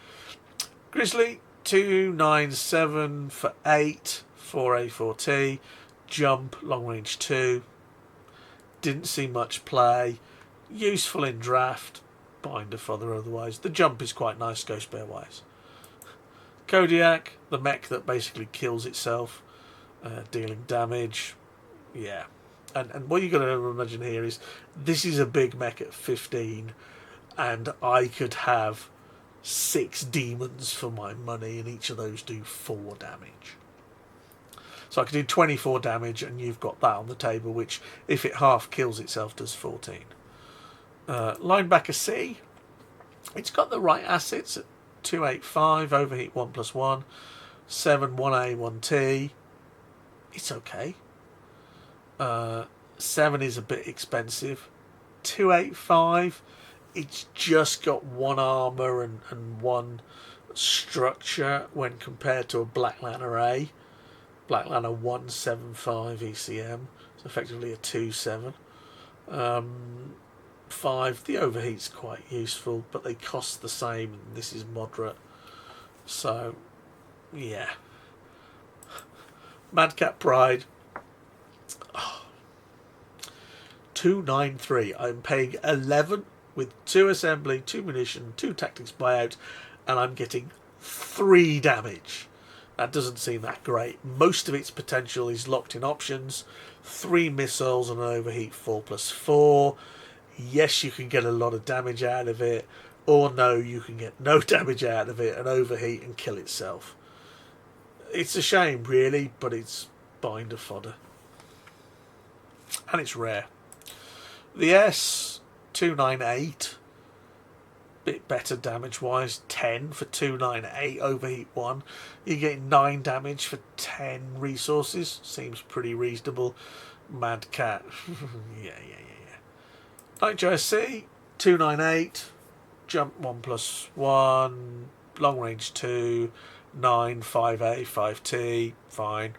Grizzly 297 for 8, 4A 4T, jump long range 2. Didn't see much play. Useful in draft, binder fodder otherwise. The jump is quite nice ghost bear wise. Kodiak, the mech that basically kills itself, dealing damage. Yeah. And what you've got to imagine here is this is a big mech at 15, and I could have 6 demons for my money, and each of those do 4 damage. So I could do 24 damage, and you've got that on the table, which, if it half kills itself, does 14. Linebacker C, it's got the right assets at 285, overheat 1+1, 7, 1A, 1T. It's okay. 7 is a bit expensive. 285, it's just got 1 armour and 1 structure when compared to a Black Lantern A. Black Lantern 175 ECM. It's effectively a 2-7. 5, the overheat's quite useful, but they cost the same, and this is moderate. So, yeah. Madcap Pride. 293. I'm paying 11 with 2 assembly, 2 munition, 2 tactics buyout, and I'm getting 3 damage. That doesn't seem that great. Most of its potential is locked in options. 3 missiles and an overheat 4+4. Yes, you can get a lot of damage out of it, or no, you can get no damage out of it and overheat and kill itself. It's a shame, really, but it's binder fodder. And it's rare. The S, 298, bit better damage wise, 10 for 298, overheat 1. You're getting 9 damage for 10 resources, seems pretty reasonable. Mad Cat, yeah. Nitro SC, 298, jump 1+1, long range 2, 9, 5A, 5T, fine.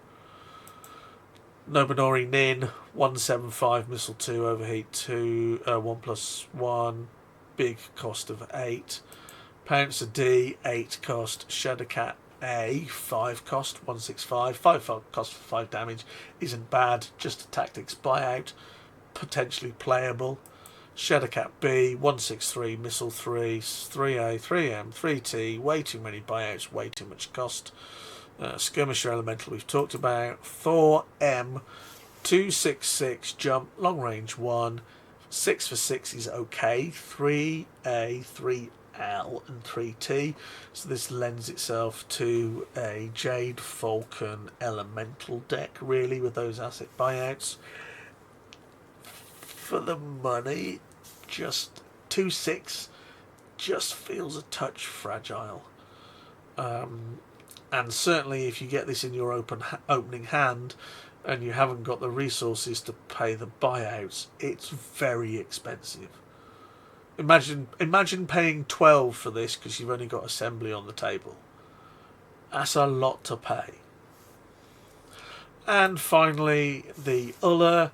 Nobunori Nin, 175, missile 2, overheat 2, 1+1, big cost of 8. Pouncer D, 8 cost. Shadowcat A, 5 cost, 165. 5 cost for 5 damage isn't bad, just a tactics buyout, potentially playable. Shadowcat B, 163, missile 3, 3A, 3M, 3T, way too many buyouts, way too much cost. Skirmisher Elemental we've talked about. Thor M, 266, jump, long range 1. 6 for 6 is okay. 3A, 3L and 3T. So this lends itself to a Jade Falcon Elemental deck, really, with those asset buyouts. For the money, just 2-6 just feels a touch fragile. And certainly if you get this in your opening hand and you haven't got the resources to pay the buyouts, it's very expensive. Imagine paying 12 for this because you've only got assembly on the table. That's a lot to pay. And finally, the Uller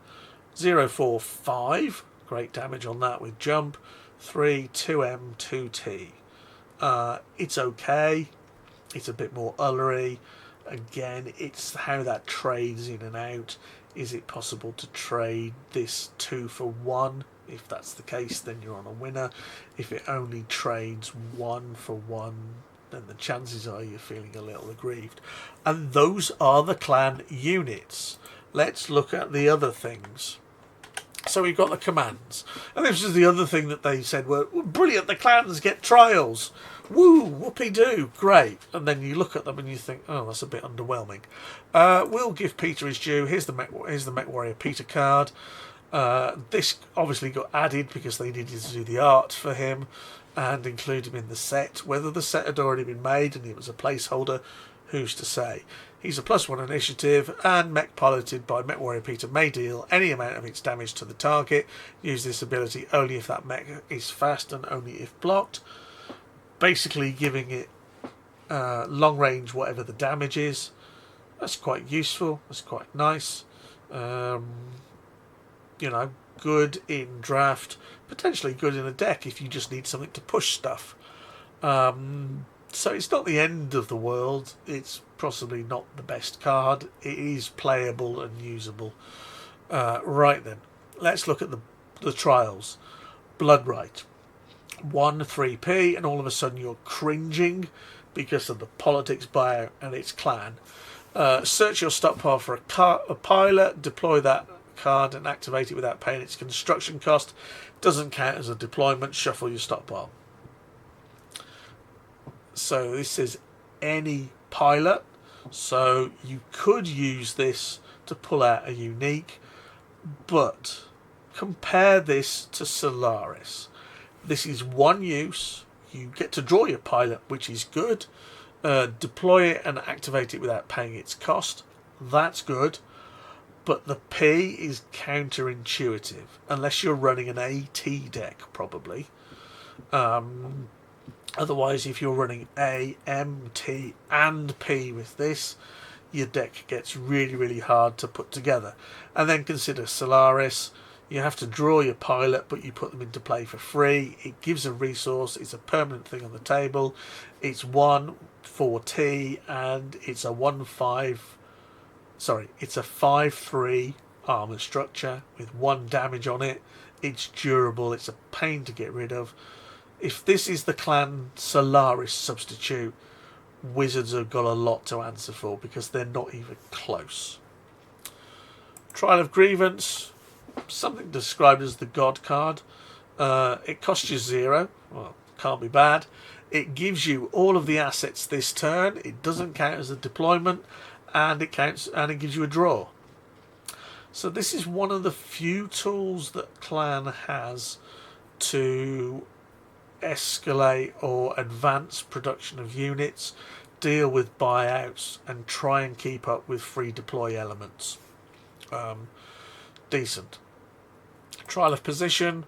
045, great damage on that with jump, 3, 2M, 2T. It's okay. It's a bit more ullery. Again, it's how that trades in and out. Is it possible to trade this 2 for 1? If that's the case, then you're on a winner. If it only trades 1 for 1, then the chances are you're feeling a little aggrieved. And those are the clan units. Let's look at the other things. So we've got the commands. And this is the other thing that they said were, well, brilliant, the clans get trials. Woo, whoopee-doo, great. And then you look at them and you think, oh, that's a bit underwhelming. We'll give Peter his due. Here's the Mech Warrior Peter card. This obviously got added because they needed to do the art for him and include him in the set. Whether the set had already been made and it was a placeholder, who's to say? He's a +1 initiative, and mech piloted by Mech Warrior Peter may deal any amount of its damage to the target. Use this ability only if that mech is fast and only if blocked. Basically giving it long range whatever the damage is. That's quite useful. That's quite nice. You know, good in draft. Potentially good in a deck if you just need something to push stuff. So it's not the end of the world. It's possibly not the best card. It is playable and usable. Right then, let's look at the trials. Bloodright. 1 3p, and all of a sudden you're cringing because of the politics buyout and its clan. Search your stockpile for a pilot, deploy that card and activate it without paying its construction cost. Doesn't count as a deployment. Shuffle your stockpile. So this is any pilot, so you could use this to pull out a unique, but compare this to Solaris. This is one use. You get to draw your pilot, which is good. Deploy it and activate it without paying its cost. That's good. But the P is counterintuitive, unless you're running an AT deck, probably. Otherwise, if you're running A, M, T and P with this, your deck gets really, really hard to put together. And then consider Solaris. You have to draw your pilot, but you put them into play for free. It gives a resource. It's a permanent thing on the table. It's 1 for T, and it's a 5/3 armor structure with 1 damage on it. It's durable. It's a pain to get rid of. If this is the clan Solaris substitute, Wizards have got a lot to answer for because they're not even close. Trial of Grievance, something described as the God card. It costs you 0. Well, can't be bad. It gives you all of the assets this turn. It doesn't count as a deployment, and it gives you a draw. So this is one of the few tools that clan has to escalate or advance production of units, deal with buyouts, and try and keep up with free deploy elements. Decent. Trial of Position.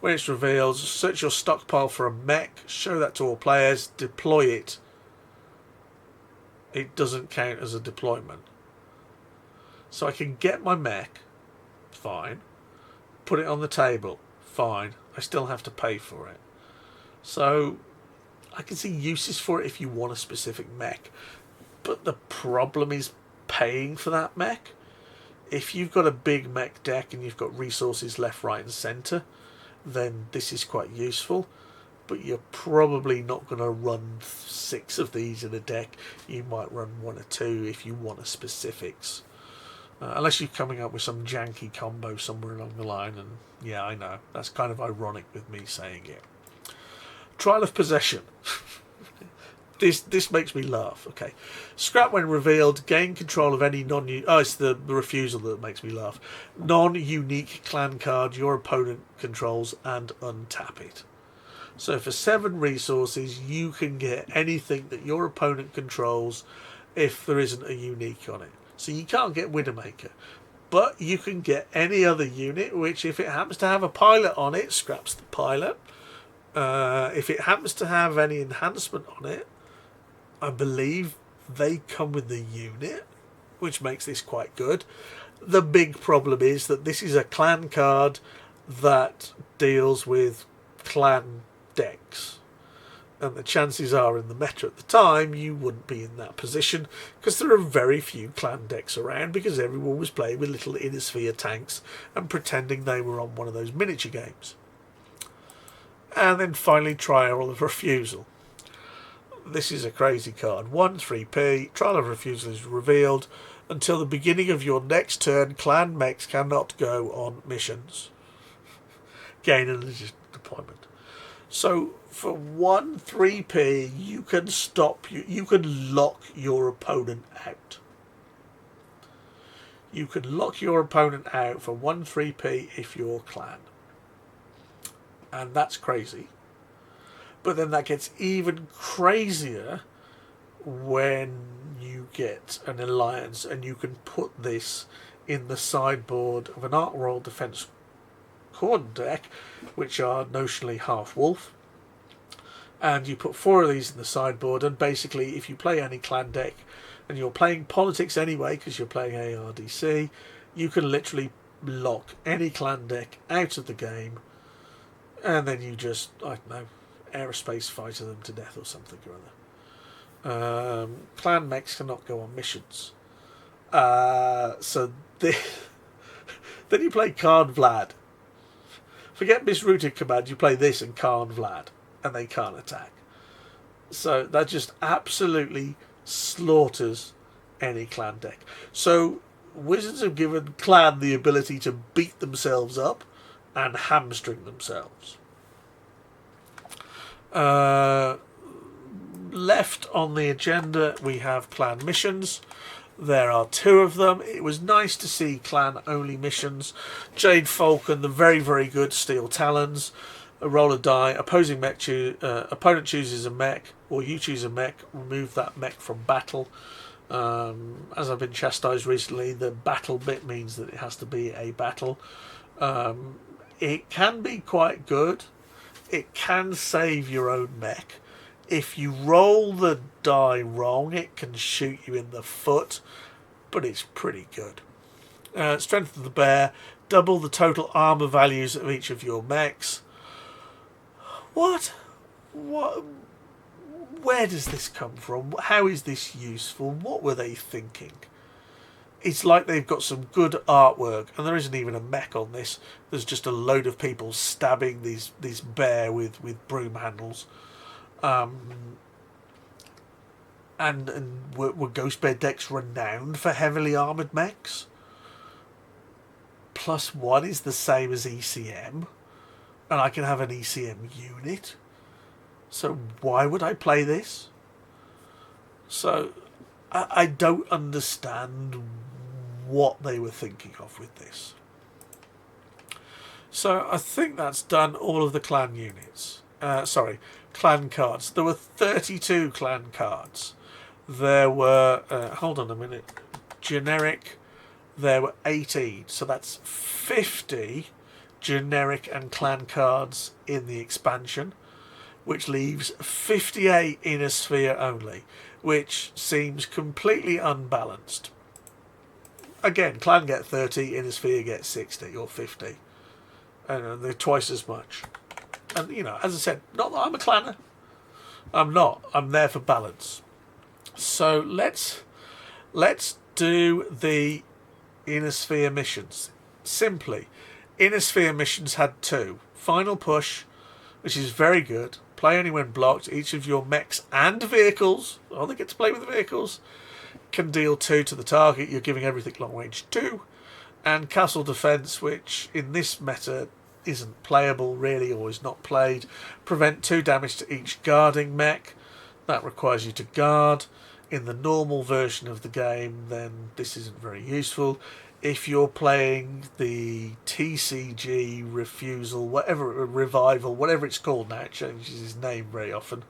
When it's revealed, search your stockpile for a mech, show that to all players, deploy it. It doesn't count as a deployment. So I can get my mech, fine. Put it on the table, fine. I still have to pay for it. So I can see uses for it if you want a specific mech. But the problem is paying for that mech. If you've got a big mech deck and you've got resources left, right and centre, then this is quite useful. But you're probably not going to run 6 of these in a deck. You might run 1 or 2 if you want a specifics. Unless you're coming up with some janky combo somewhere along the line. And yeah, I know. That's kind of ironic with me saying it. Trial of Possession. This makes me laugh. Okay. Scrap when revealed. Gain control of any it's the refusal that makes me laugh. Non-unique clan card your opponent controls and untap it. So for 7 resources, you can get anything that your opponent controls if there isn't a unique on it. So you can't get Widowmaker. But you can get any other unit, which if it happens to have a pilot on it, scraps the pilot. If it happens to have any enhancement on it, I believe they come with the unit, which makes this quite good. The big problem is that this is a clan card that deals with clan decks. And the chances are in the meta at the time you wouldn't be in that position because there are very few clan decks around because everyone was playing with little inner sphere tanks and pretending they were on one of those miniature games. And then finally Trial of Refusal. This is a crazy card. 1/3p, Trial of Refusal is revealed. Until the beginning of your next turn, clan mechs cannot go on missions. Gain an additional deployment. So for 1/3p, you can you can lock your opponent out. You can lock your opponent out for 1/3p if you're clan. And that's crazy. But then that gets even crazier when you get an alliance and you can put this in the sideboard of an Ark Royal Defence Cordon deck, which are notionally half wolf. And you put 4 of these in the sideboard, and basically if you play any clan deck and you're playing politics anyway because you're playing ARDC, you can literally lock any clan deck out of the game, and then you just, I don't know, aerospace fighter them to death or something or other. Clan mechs cannot go on missions. So then you play Khan Vlad. Forget misrouted command, you play this and Khan Vlad, and they can't attack. So that just absolutely slaughters any clan deck. So Wizards have given clan the ability to beat themselves up and hamstring themselves. Left on the agenda we have clan missions. There are 2 of them. It was nice to see clan only missions. Jade Falcon, the very, very good Steel Talons. A roll a die. Opposing mech opponent chooses a mech, or you choose a mech. Remove that mech from battle. As I've been chastised recently, the battle bit means that it has to be a battle. It can be quite good. It can save your own mech. If you roll the die wrong, it can shoot you in the foot, but it's pretty good. Strength of the Bear, double the total armor values of each of your mechs. What? Where does this come from? How is this useful? What were they thinking? It's like they've got some good artwork, and there isn't even a mech on this. There's just a load of people stabbing this bear with broom handles. And were Ghost Bear decks renowned for heavily armoured mechs? +1 is the same as ECM, and I can have an ECM unit. So why would I play this? So I don't understand what they were thinking of with this. So I think that's done all of the clan units. Clan cards. There were 32 clan cards. There were, hold on a minute, generic, there were 18. So that's 50 generic and clan cards in the expansion, which leaves 58 inner sphere only, which seems completely unbalanced. Again, clan get 30, inner sphere get 60 or 50. And they're twice as much. And, you know, as I said, not that I'm a clanner. I'm not. I'm there for balance. So let's do the inner sphere missions. Simply, inner sphere missions had 2. Final push, which is very good. Play only when blocked. Each of your mechs and vehicles, they get to play with the vehicles, can deal 2 to the target. You're giving everything long range 2. And Castle Defense, which in this meta isn't playable really, or is not played. Prevent 2 damage to each guarding mech. That requires you to guard. In the normal version of the game, then this isn't very useful. If you're playing the TCG refusal, revival, whatever it's called now, it changes its name very often,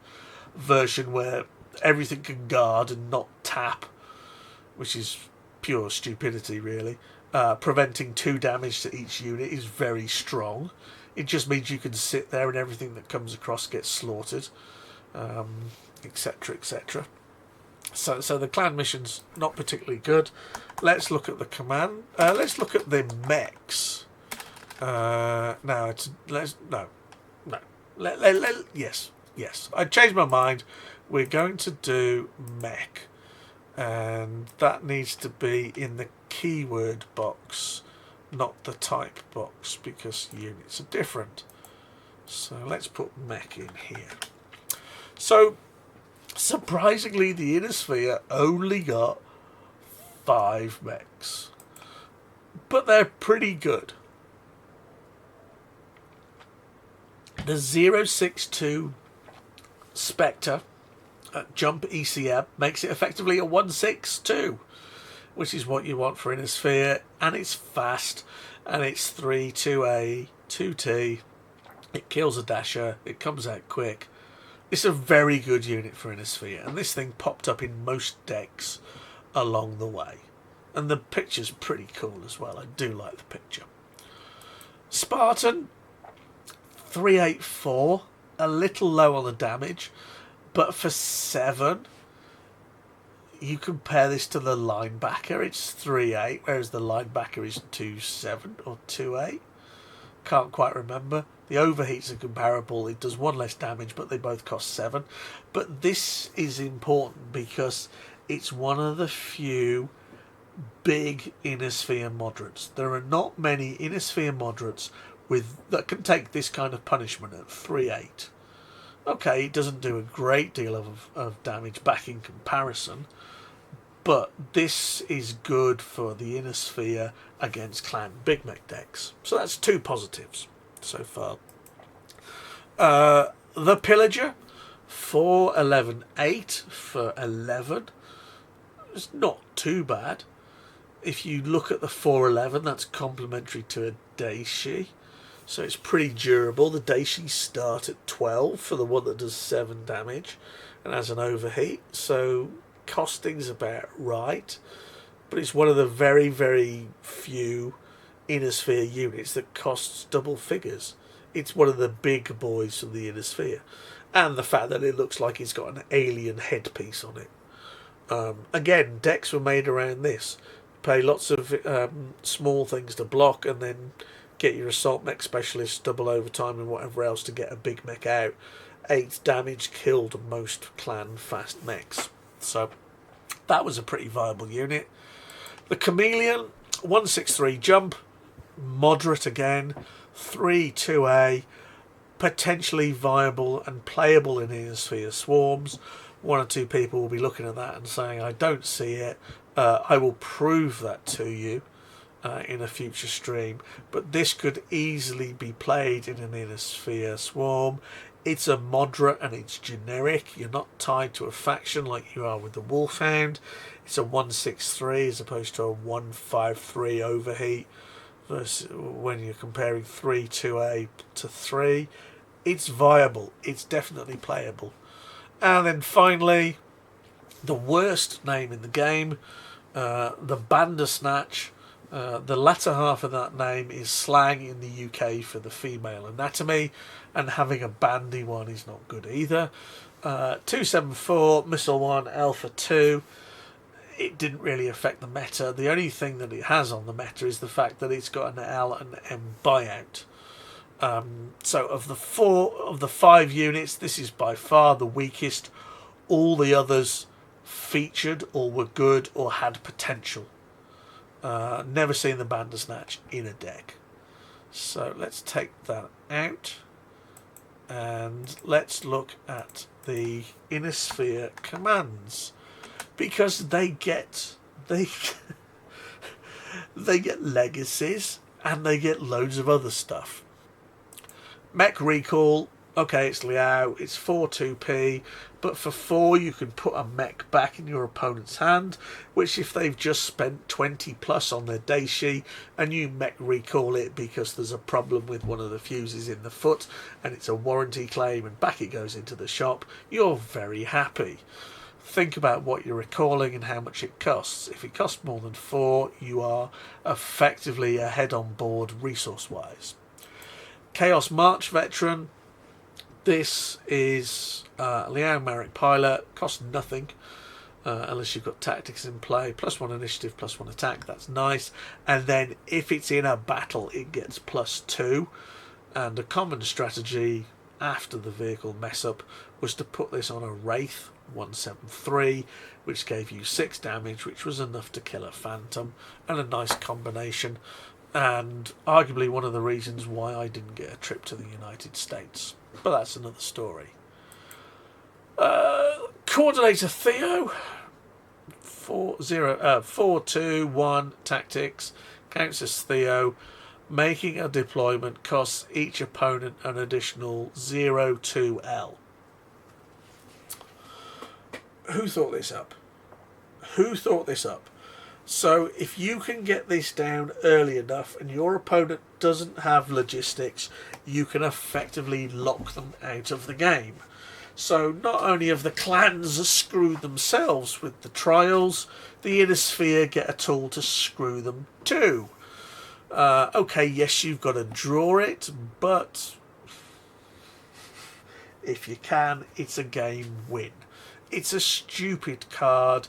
version where everything can guard and not tap, which is pure stupidity really. Preventing 2 damage to each unit is very strong. It just means you can sit there and everything that comes across gets slaughtered, etc, etc. So the clan mission's not particularly good. Let's look at the command. Let's look at the mechs. Yes. Yes, I changed my mind. We're going to do mech, and that needs to be in the keyword box, not the type box, because units are different. So let's put mech in here. So surprisingly, the Inner Sphere only got 5 mechs, but they're pretty good. The 062 Spectre jump ECM makes it effectively a 162, which is what you want for Inner Sphere, and it's fast, and it's 3, 2A, 2T. It kills a dasher, it comes out quick. It's a very good unit for Inner Sphere, and this thing popped up in most decks along the way. And the picture's pretty cool as well. I do like the picture. Spartan, 384, a little low on the damage, but for 7, you compare this to the linebacker, it's 3.8, whereas the linebacker is 2.7 or 2.8. Can't quite remember. The overheats are comparable. It does 1 less damage, but they both cost 7. But this is important because it's one of the few big Inner Sphere moderates. There are not many Inner Sphere moderates that can take this kind of punishment at 3.8. Okay, it doesn't do a great deal of damage back in comparison, but this is good for the Inner Sphere against Clan Big Mech decks. So that's 2 positives so far. The Pillager, 4.11.8 for 11. It's not too bad. If you look at the 4.11, that's complementary to a Daishi. So it's pretty durable. The Daishis start at 12 for the one that does 7 damage and has an overheat. So costing's about right. But it's one of the very, very few Inner Sphere units that costs double figures. It's one of the big boys from the Inner Sphere. And the fact that it looks like it's got an alien headpiece on it. Again, decks were made around this. Pay lots of small things to block and then get your assault mech specialist, double overtime and whatever else to get a big mech out. 8 damage killed most clan fast mechs. So that was a pretty viable unit. The Chameleon, 163 jump, moderate again, 3 2A, potentially viable and playable in Inner Sphere swarms. 1 or 2 people will be looking at that and saying, I don't see it. I will prove that to you in a future stream. But this could easily be played in an Inner Sphere swarm. It's a moderate and it's generic. You're not tied to a faction like you are with the Wolfhound. It's a 163 as opposed to a 153 overheat. Versus when you're comparing 3 2A to 3, it's viable. It's definitely playable. And then finally, the worst name in the game, the Bandersnatch. The latter half of that name is slang in the UK for the female anatomy, and having a bandy one is not good either. 274, Missile 1, Alpha 2. It didn't really affect the meta. The only thing that it has on the meta is the fact that it's got an L and an M buyout. So of the 5 units, this is by far the weakest. All the others featured or were good or had potential. Never seen the Bandersnatch in a deck. So let's take that out. And let's look at the Inner Sphere commands. Because they get legacies and they get loads of other stuff. Mech Recall, okay, it's Liao, it's 4-2p, but for 4 you can put a mech back in your opponent's hand, which if they've just spent 20 plus on their Daishi and you mech recall it because there's a problem with one of the fuses in the foot and it's a warranty claim and back it goes into the shop, you're very happy. Think about what you're recalling and how much it costs. If it costs more than 4, you are effectively ahead on board resource-wise. Chaos March Veteran. This is Liao Marek Pilot. Costs nothing unless you've got tactics in play. +1 initiative, +1 attack. That's nice. And then if it's in a battle, it gets +2. And a common strategy after the vehicle mess up was to put this on a Wraith 173, which gave you 6 damage, which was enough to kill a Phantom, and a nice combination, and arguably one of the reasons why I didn't get a trip to the United States. But that's another story. Coordinator Theo, 4-2-1 tactics, counts as Theo. Making a deployment costs each opponent an additional 0-2L. Who thought this up? Who thought this up? So if you can get this down early enough and your opponent doesn't have logistics, you can effectively lock them out of the game. So not only have the clans screwed themselves with the trials, the Inner Sphere get a tool to screw them too. Okay, yes, you've got to draw it, but if you can, it's a game win. It's a stupid card,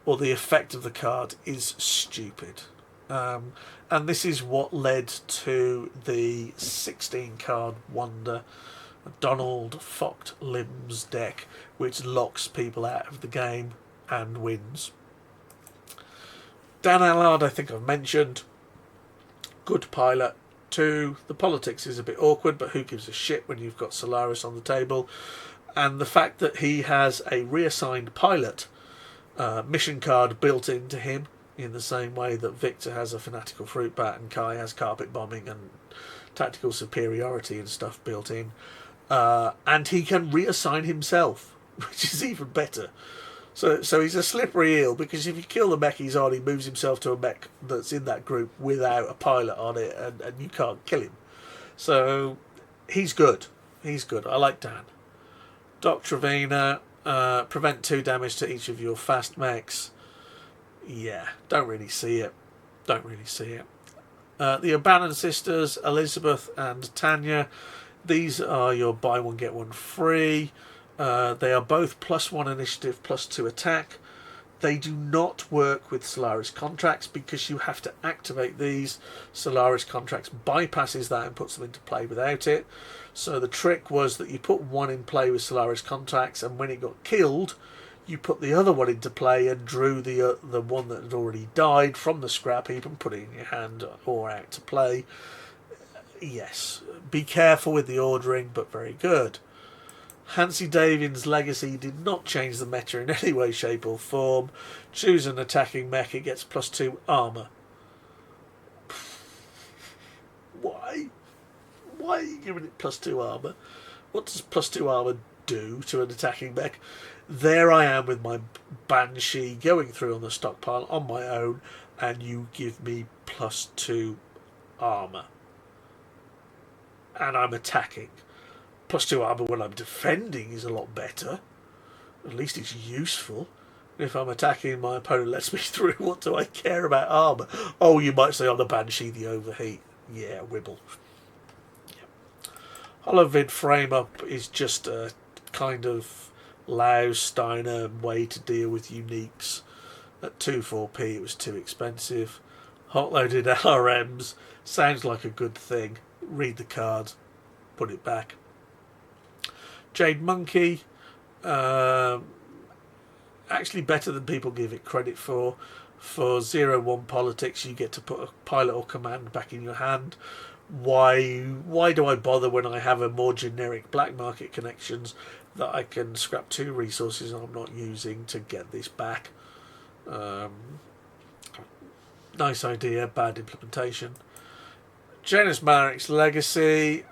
or the effect of the card is stupid. And this is what led to the 16-card wonder Donald Focked Limbs deck, which locks people out of the game and wins. Dan Allard, I think I've mentioned. Good pilot. 2. The politics is a bit awkward, but who gives a shit when you've got Solaris on the table? And the fact that he has a reassigned pilot mission card built into him, in the same way that Victor has a fanatical fruit bat and Kai has carpet bombing and tactical superiority and stuff built in. And he can reassign himself, which is even better. So he's a slippery eel, because if you kill the mech he's on, he moves himself to a mech that's in that group without a pilot on it, and you can't kill him. So he's good. He's good. I like Dan. Doc Trevina, prevent 2 damage to each of your fast mechs. Yeah, don't really see it. Don't really see it. The O'Bannon sisters, Elizabeth and Tanya. These are your buy one get one free. They are both +1 initiative, +2 attack. They do not work with Solaris contracts because you have to activate these. Solaris contracts bypasses that and puts them into play without it. So the trick was that you put one in play with Solaris contracts, and when it got killed, you put the other one into play and drew the one that had already died from the scrap heap and put it in your hand or out to play. Yes, be careful with the ordering, but very good. Hansi Davian's legacy did not change the meta in any way, shape or form. Choose an attacking mech, it gets +2 armour. Why? Why are you giving it +2 armour? What does +2 armour do to an attacking mech? There I am with my Banshee going through on the stockpile on my own, and you give me +2 armour. And I'm attacking. +2 armour when I'm defending is a lot better. At least it's useful. If I'm attacking, my opponent lets me through. What do I care about armour? Oh, you might say on the Banshee, the overheat. Yeah, wibble. Yeah. Holovid frame up is just a kind of Laus Steiner way to deal with uniques. At 2-4p, it was too expensive. Hot loaded LRMs sounds like a good thing. Read the card, put it back. Jade Monkey, actually better than people give it credit for. For 0-1 politics, you get to put a pilot or command back in your hand. Why do I bother when I have a more generic black market connections that I can scrap 2 resources I'm not using to get this back? Nice idea, bad implementation. Janus Marek's legacy.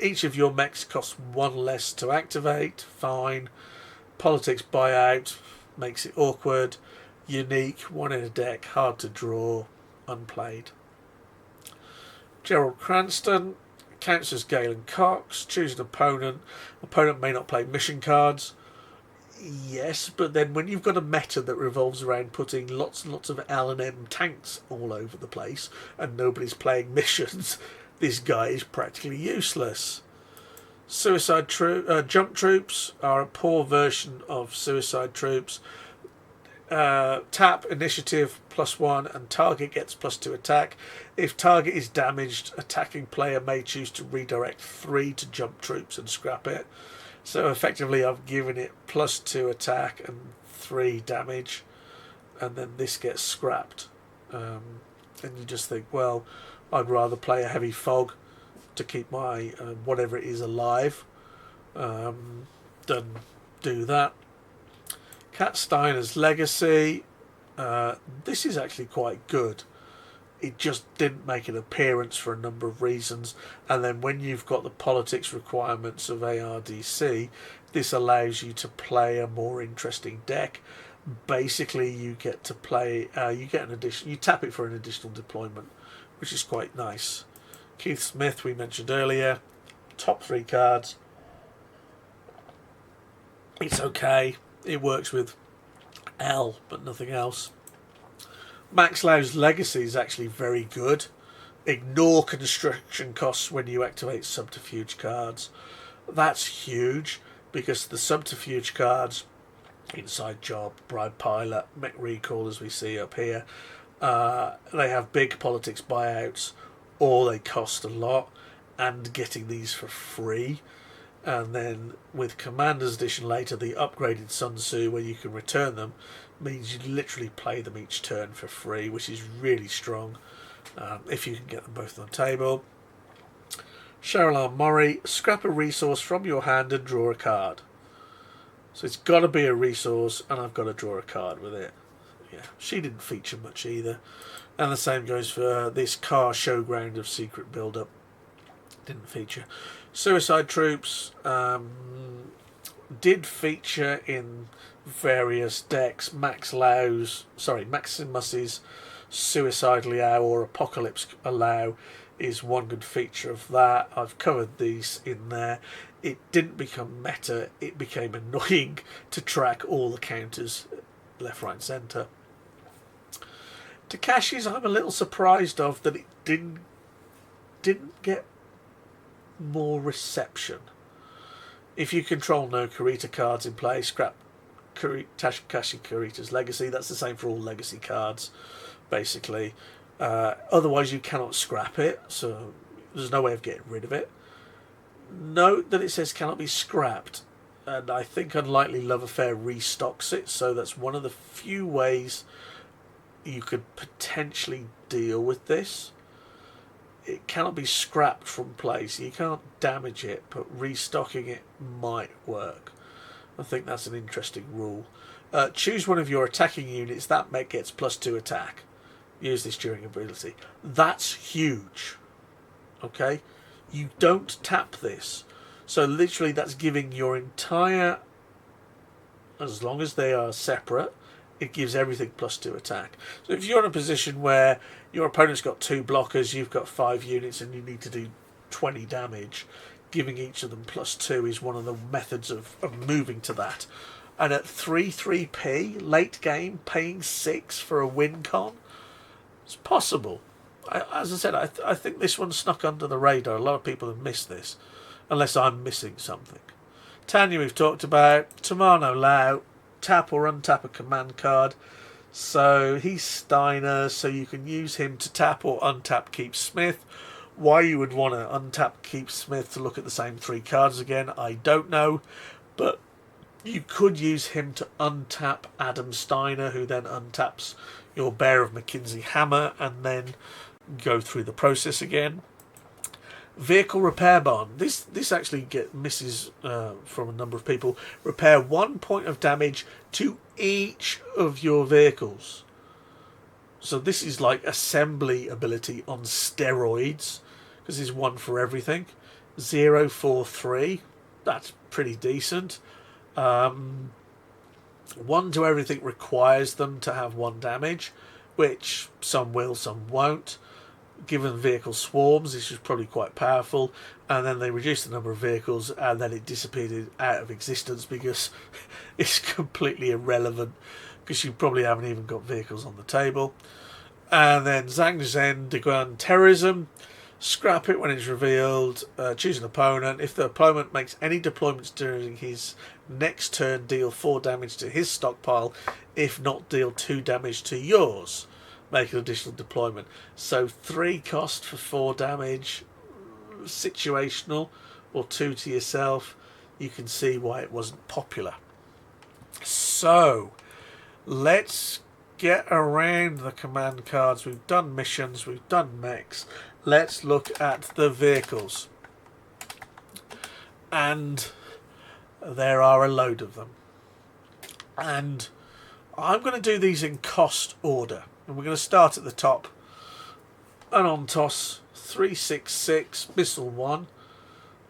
Each of your mechs costs 1 less to activate. Fine. Politics buyout makes it awkward. Unique, 1 in a deck, hard to draw, unplayed. Gerald Cranston counts as Galen Cox. Choose an opponent. Opponent may not play mission cards. Yes, but then when you've got a meta that revolves around putting lots and lots of L&M tanks all over the place and nobody's playing missions, this guy is practically useless. Jump troops are a poor version of suicide troops. Tap initiative +1 and target gets +2 attack. If target is damaged, attacking player may choose to redirect 3 to jump troops and scrap it. So effectively I've given it +2 attack and 3 damage, and then this gets scrapped. And you just think, well, I'd rather play a heavy fog to keep my whatever it is alive than do that. Kat Steiner's Legacy. This is actually quite good. It just didn't make an appearance for a number of reasons, and then when you've got the politics requirements of ARDC, this allows you to play a more interesting deck. Basically, you get to play, you get an addition, you tap it for an additional deployment, which is quite nice. Keith Smith, we mentioned earlier, top 3 cards. It's okay. It works with L, but nothing else. Max Lau's Legacy is actually very good. Ignore construction costs when you activate subterfuge cards. That's huge, because the subterfuge cards, Inside Job, Bribe Pilot, Mech Recall, as we see up here, they have big politics buyouts, or they cost a lot, and getting these for free. And then with Commander's Edition later, the upgraded Sun Tzu, where you can return them, means you literally play them each turn for free, which is really strong if you can get them both on the table. Cheryl Murray, scrap a resource from your hand and draw a card. So it's got to be a resource, and I've got to draw a card with it. Yeah, she didn't feature much either. And the same goes for this Car Showground of Secret Build-Up. Didn't feature. Suicide Troops did feature in various decks. Maximus's Suicide Liao or Apocalypse Allow is one good feature of that. I've covered these in there. It didn't become meta. It became annoying to track all the counters left, right and centre. Takashi's I'm a little surprised of that it didn't get more reception. If you control no Kurita cards in play, scrap Takashi Kurita's Legacy. That's the same for all Legacy cards, basically. Otherwise you cannot scrap it, so there's no way of getting rid of it. Note that it says cannot be scrapped, and I think Unlikely Love Affair restocks it, so that's one of the few ways you could potentially deal with this. It cannot be scrapped from play, so you can't damage it, but restocking it might work. I think that's an interesting rule. Choose one of your attacking units. That mech gets +2 attack. Use this during ability. That's huge. Okay? You don't tap this. So literally that's giving your entire... As long as they are separate, it gives everything +2 attack. So if you're in a position where your opponent's got 2 blockers, you've got 5 units, and you need to do 20 damage, giving each of them +2 is one of the methods of moving to that. And at 3p, late game, paying 6 for a win con, it's possible. As I said, I think this one snuck under the radar. A lot of people have missed this, unless I'm missing something. Tanya we've talked about. Tamano Lau, tap or untap a command card. So he's Steiner, so you can use him to tap or untap Keep Smith. Why you would want to untap Keep Smith to look at the same 3 cards again, I don't know. But you could use him to untap Adam Steiner, who then untaps your Bear of McKinsey Hammer, and then go through the process again. Vehicle Repair Barn. This actually misses from a number of people. Repair 1 point of damage to each of your vehicles. So this is like assembly ability on steroids, because it's 1 for everything. 0, 4, 3. That's pretty decent. 1 to everything requires them to have 1 damage, which some will, some won't. Given vehicle swarms, this was probably quite powerful, and then they reduced the number of vehicles, and then it disappeared out of existence because it's completely irrelevant, because you probably haven't even got vehicles on the table. And then Zhang Zhen Deguan Terrorism. Scrap it when it's revealed. Choose an opponent. If the opponent makes any deployments during his next turn, deal 4 damage to his stockpile. If not, deal 2 damage to yours. Make an additional deployment. So 3 cost for 4 damage. Situational. Or 2 to yourself. you can see why it wasn't popular. So let's get around the command cards. We've done missions, we've done mechs. Let's look at the vehicles. And there are a load of them. And I'm going to do these in cost order. And we're going to start at the top. An Ontos 366 Missile 1.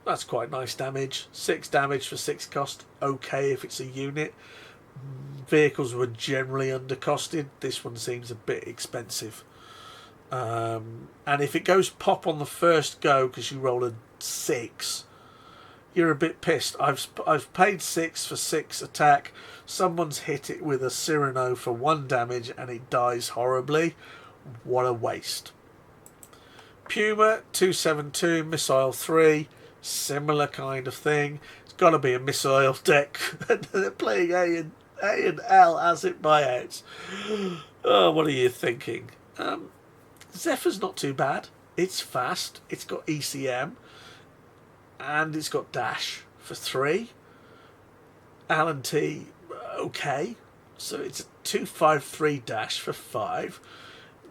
That's quite nice damage. 6 damage for 6 cost. Okay if it's a unit. Vehicles were generally undercosted. This one seems a bit expensive. And if it goes pop on the first go because you roll a 6, you're a bit pissed. I've paid 6 for 6 attack. Someone's hit it with a Cyrano for 1 damage and it dies horribly. What a waste. Puma 272 Missile 3. Similar kind of thing. It's got to be a missile deck. They're playing A and L asset buyouts. Oh, what are you thinking? Zephyr's not too bad. It's fast. It's got ECM. And it's got dash for 3. Alan T, okay. So it's a 253 dash for 5.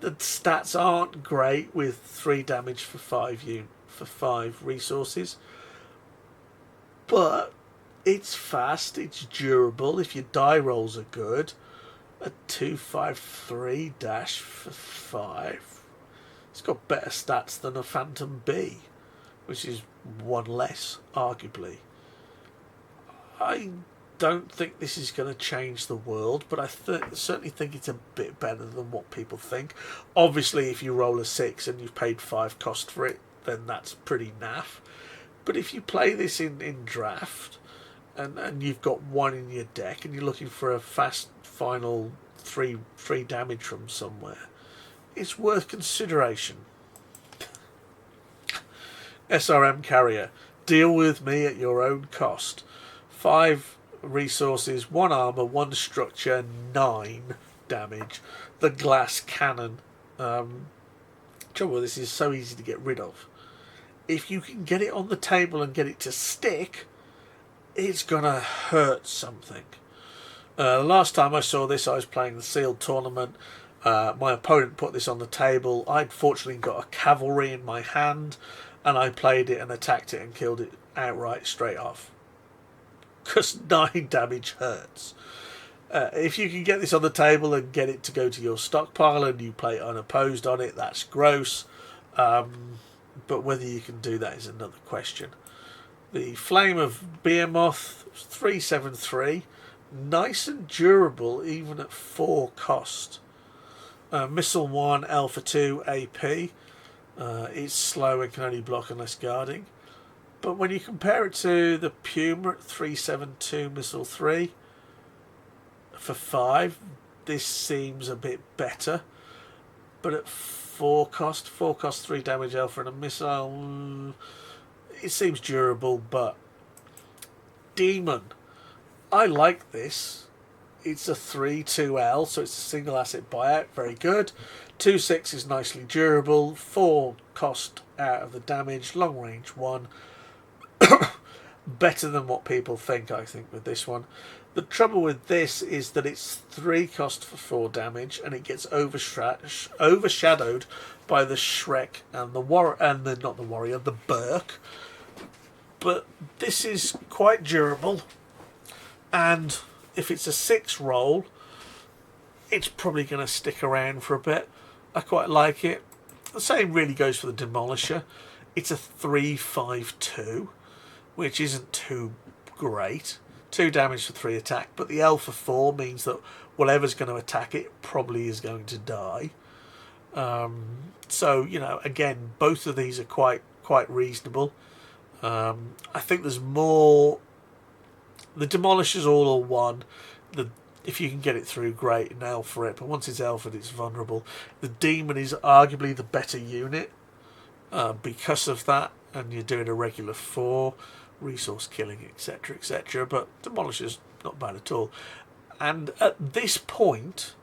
The stats aren't great with 3 damage for 5 resources. But it's fast, it's durable. If your die rolls are good, a 253 dash for 5. It's got better stats than a Phantom B, which is 1 less, arguably. I don't think this is going to change the world, but I certainly think it's a bit better than what people think. Obviously, if you roll a 6 and you've paid 5 cost for it, then that's pretty naff. But if you play this in draft, and you've got 1 in your deck, and you're looking for a fast final 3 damage from somewhere, it's worth consideration. SRM Carrier. Deal with me at your own cost. 5 resources, 1 armor, 1 structure, 9 damage. The glass cannon. Trouble with this is so easy to get rid of. If you can get it on the table and get it to stick, it's gonna hurt something. Last time I saw this, I was playing the sealed tournament. My opponent put this on the table. I'd fortunately got a cavalry in my hand, and I played it and attacked it and killed it outright straight off. Because 9 damage hurts. If you can get this on the table and get it to go to your stockpile and you play unopposed on it, that's gross. But whether you can do that is another question. The Flame of Behemoth 373. Nice and durable even at 4 cost. Missile 1, Alpha 2, AP. It's slow and can only block unless guarding. But when you compare it to the Puma at 372 Missile 3 for 5, this seems a bit better. But at 4 cost 3 damage Alpha and a missile, it seems durable, but Demon. I like this. It's a 3-2L, so it's a single asset buyout. Very good. 2-6 is nicely durable. 4 cost out of the damage. Long range 1. Better than what people think, I think, with this one. The trouble with this is that it's 3 cost for 4 damage, and it gets overshadowed by the Shrek and the the Burk. But this is quite durable, and if it's a 6 roll, it's probably going to stick around for a bit. I quite like it. The same really goes for the Demolisher. It's a 3-5-2, which isn't too great. 2 damage for 3 attack, but the Alpha 4 means that whatever's going to attack it probably is going to die. So, you know, again, both of these are quite reasonable. I think there's more. The Demolisher's all 1. If you can get it through, great, and alpha it. But once it's alphaed, it's vulnerable. The Demon is arguably the better unit because of that, and you're doing a regular 4, resource killing, etc., etc. But Demolisher's not bad at all. And at this point,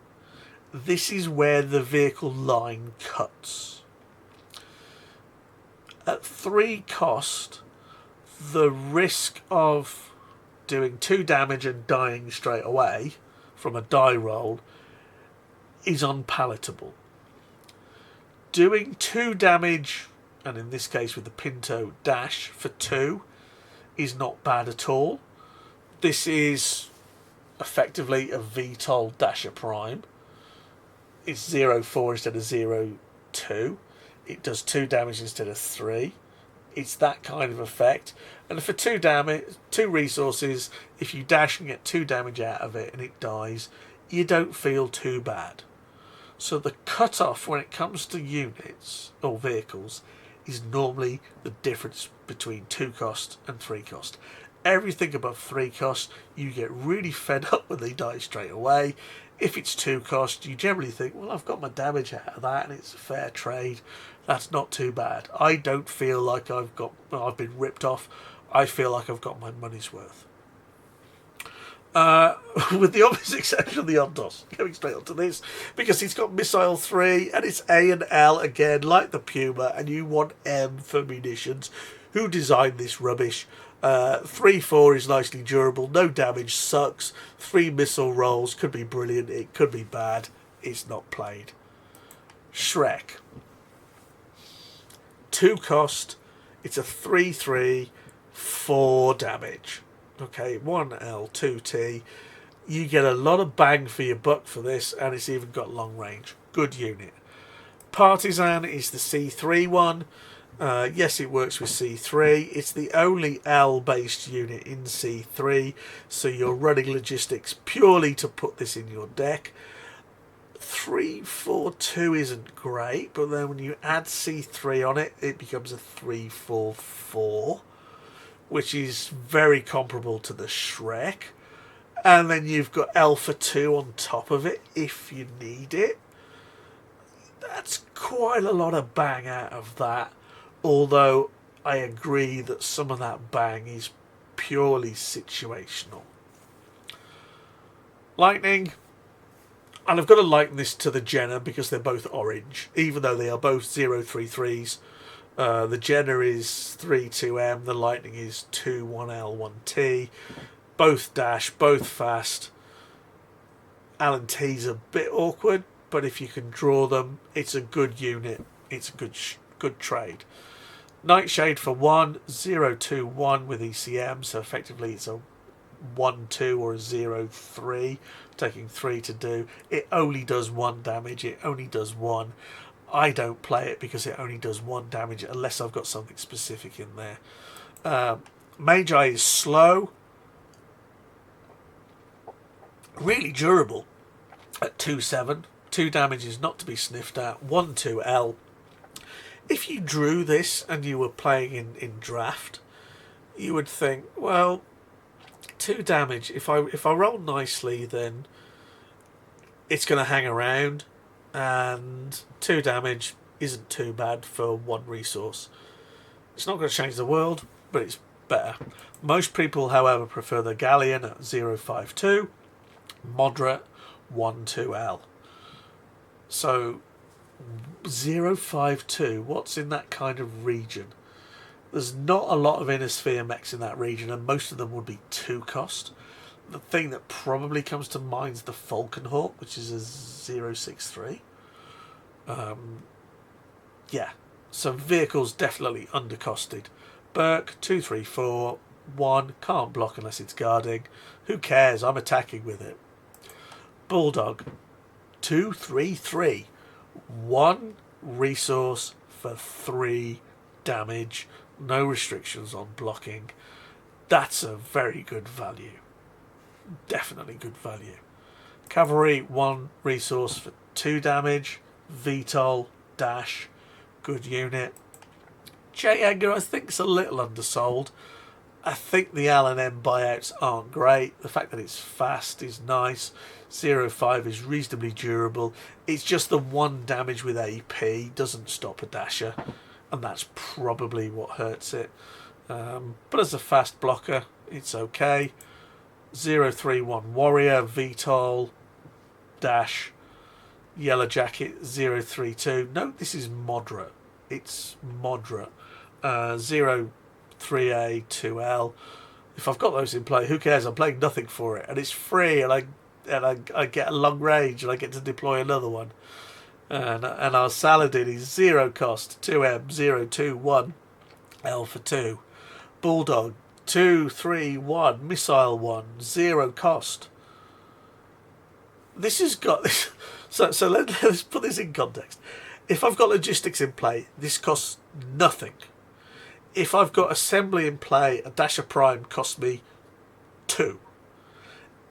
this is where the vehicle line cuts. At 3 cost, the risk of doing 2 damage and dying straight away from a die roll is unpalatable. Doing 2 damage, and in this case with the Pinto dash for 2, is not bad at all. This is effectively a VTOL Dasher Prime. It's 0-4 instead of 0-2. It does 2 damage instead of 3. It's that kind of effect. And for 2 resources, if you dash and get 2 damage out of it and it dies, you don't feel too bad. So the cutoff when it comes to units or vehicles is normally the difference between 2 cost and 3 cost. Everything above 3 cost, you get really fed up when they die straight away. If it's 2 cost, you generally think, well, I've got my damage out of that and it's a fair trade. That's not too bad. I don't feel like I've been ripped off. I feel like I've got my money's worth. With the obvious exception of the Ondos, going straight onto this, because it's got Missile 3 and it's A and L again, like the Puma, and you want M for munitions. Who designed this rubbish? 3-4 is nicely durable, no damage, sucks. 3 missile rolls could be brilliant, it could be bad, it's not played. Shrek. 2 cost, it's a 3-3, 4 damage. Okay, 1L, 2T. You get a lot of bang for your buck for this, and it's even got long range. Good unit. Partisan is the C3 one. Yes, it works with C3. It's the only L-based unit in C3, so you're running logistics purely to put this in your deck. 3-4-2 isn't great, but then when you add C3 on it, it becomes a 3-4-4. Which is very comparable to the Shrek. And then you've got Alpha 2 on top of it, if you need it. That's quite a lot of bang out of that. Although, I agree that some of that bang is purely situational. Lightning. And I've got to liken this to the Jenna because they're both orange. Even though they are both 0-3-3s. The Jenna is 3-2M, the Lightning is 2-1L-1T. Both dash, both fast. Alan T's a bit awkward, but if you can draw them, it's a good unit. It's a good trade. Nightshade for 1, 0-2-1 with ECM, so effectively it's a 1-2 or a 0-3, taking 3 to do. It only does 1 damage, it only does 1. I don't play it because it only does 1 damage unless I've got something specific in there. Magi is slow. Really durable at 2-7. 2 damage is not to be sniffed at. 1-2L. If you drew this and you were playing in draft, you would think, well, 2 damage. If I roll nicely, then it's going to hang around. And 2 damage isn't too bad for 1 resource. It's not going to change the world, but it's better. Most people, however, prefer the Galleon at 0-5-2, moderate 1-2L. So 0-5-2, what's in that kind of region? There's not a lot of inner sphere mechs in that region, and most of them would be 2 cost. The thing that probably comes to mind is the Falconhawk, which is a 0-6-3. Yeah, so vehicles definitely undercosted. Burke, 2-3-4, 1, can't block unless it's guarding. Who cares? I'm attacking with it. Bulldog, 2-3-3, 1 resource for 3 damage. No restrictions on blocking. That's a very good value. Definitely good value. Cavalry, 1 resource for 2 damage. VTOL, dash, good unit. J-Edgar I think is a little undersold. I think the L&M buyouts aren't great. The fact that it's fast is nice. 0-5 is reasonably durable. It's just the 1 damage with AP doesn't stop a dasher, and that's probably what hurts it. But as a fast blocker, it's okay. 0-3-1 warrior, VTOL, dash, yellow jacket, 0-3-2. No, this is moderate. It's moderate. 0-3 3A, 2L. If I've got those in play, who cares? I'm playing nothing for it, and it's free, and I get a long range, and I get to deploy another one. And our Saladin is 0 cost, 2M, 0, 2, 1, L for 2. Bulldog, 2, 3, 1, Missile 1, 0 cost. This has got this. So let's put this in context. If I've got logistics in play, this costs nothing. If I've got assembly in play, a Dasher Prime costs me 2.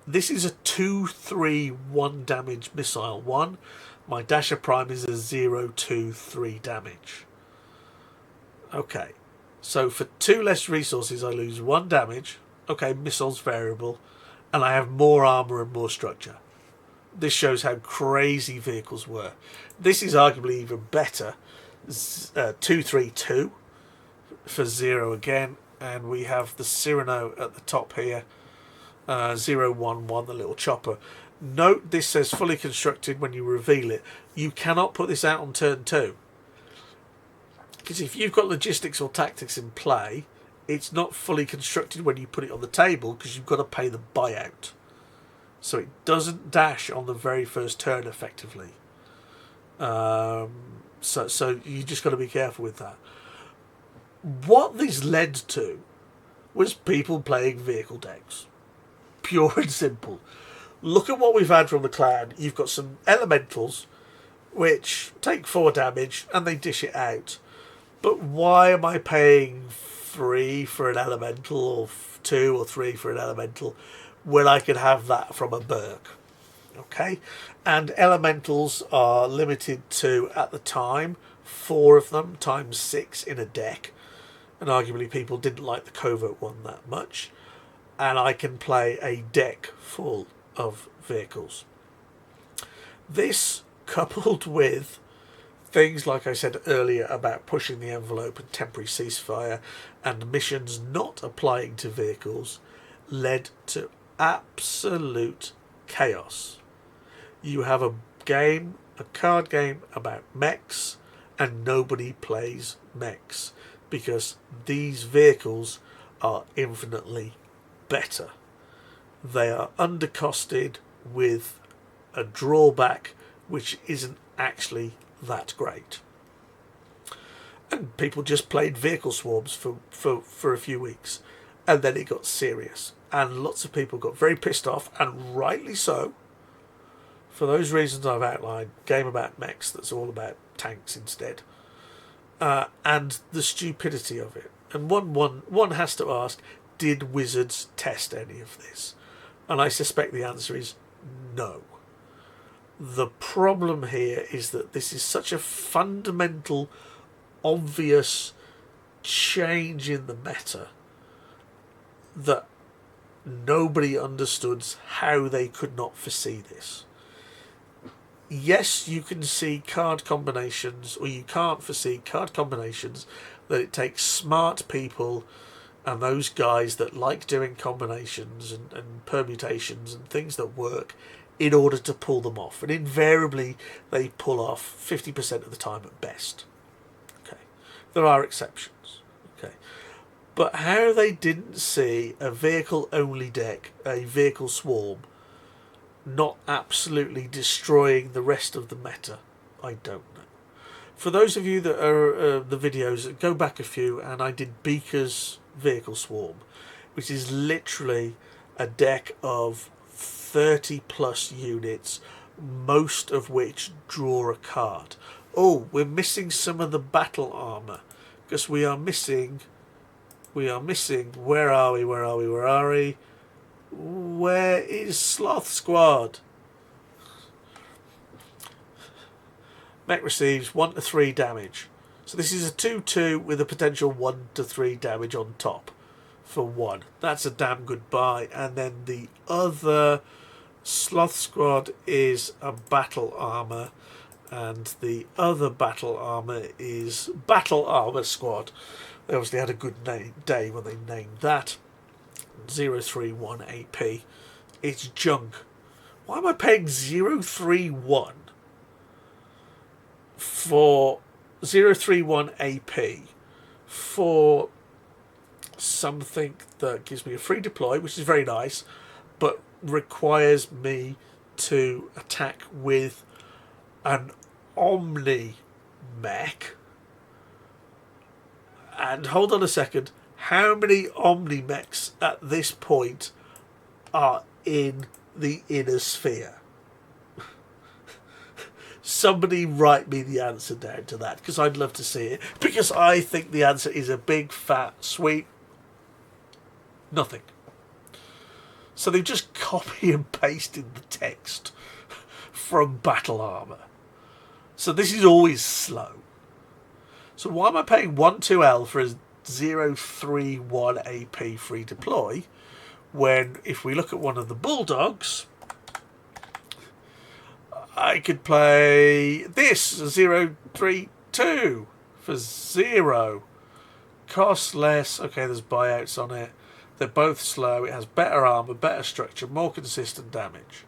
This is a 2, 3, 1 damage Missile 1. My Dasher Prime is a 0, 2, 3 damage. Okay, so for 2 less resources, I lose 1 damage. Okay, missile's variable, and I have more armour and more structure. This shows how crazy vehicles were. This is arguably even better. 2, 3, 2 for 0 again, and we have the Cyrano at the top here. 0, 1, 1, the little chopper. Note this says fully constructed when you reveal it. You cannot put this out on turn 2. Because if you've got logistics or tactics in play, it's not fully constructed when you put it on the table because you've got to pay the buyout. So it doesn't dash on the very first turn effectively. So you just got to be careful with that. What this led to was people playing vehicle decks. Pure and simple. Look at what we've had from the clan. You've got some elementals which take 4 damage and they dish it out. But why am I paying 3 for an elemental, or 2 or 3 for an elemental, when I could have that from a Berg? Okay, and elementals are limited to, at the time, 4 of them times 6 in a deck, and arguably people didn't like the covert one that much, and I can play a deck full of vehicles. This, coupled with things like I said earlier about pushing the envelope and temporary ceasefire and missions not applying to vehicles, led to absolute chaos. You have a card game about mechs, and nobody plays mechs because these vehicles are infinitely better. They are undercosted with a drawback which isn't actually that great. And people just played vehicle swarms for a few weeks, and then it got serious. And lots of people got very pissed off, and rightly so, for those reasons I've outlined. Game about mechs that's all about tanks instead. And the stupidity of it. And one has to ask, did Wizards test any of this? And I suspect the answer is no. The problem here is that this is such a fundamental, obvious change in the meta that nobody understood how they could not foresee this. Yes, you can see card combinations, or you can't foresee card combinations that it takes smart people and those guys that like doing combinations and permutations and things that work in order to pull them off. And invariably, they pull off 50% of the time at best. Okay, there are exceptions. Okay, but how they didn't see a vehicle-only deck, a vehicle swarm, not absolutely destroying the rest of the meta, I don't know. For those of you that are the videos, go back a few, and I did Beaker's vehicle swarm, which is literally a deck of 30 plus units, most of which draw a card. Oh, we're missing some of the battle armor because we are missing, where are we? Where is Sloth Squad? Mech receives 1 to 3 damage. So this is a 2-2 with a potential 1 to 3 damage on top for 1. That's a damn good buy. And then the other Sloth Squad is a battle armor, and the other battle armor is Battle Armor Squad. They obviously had a good day when they named that. 031 AP. It's junk. Why am I paying 031 for 031 AP for something that gives me a free deploy, which is very nice, but requires me to attack with an Omni mech. And hold on a second, how many Omni mechs at this point are in the inner sphere? Somebody write me the answer down to that, because I'd love to see it. Because I think the answer is a big, fat, sweet nothing. So they've just copy and pasted the text from Battle Armor. So this is always slow. So why am I paying 1-2L for a 031 AP free deploy, when if we look at one of the Bulldogs, I could play this 032 for 0. Costs less. Okay, there's buyouts on it. They're both slow. It has better armor, better structure, more consistent damage.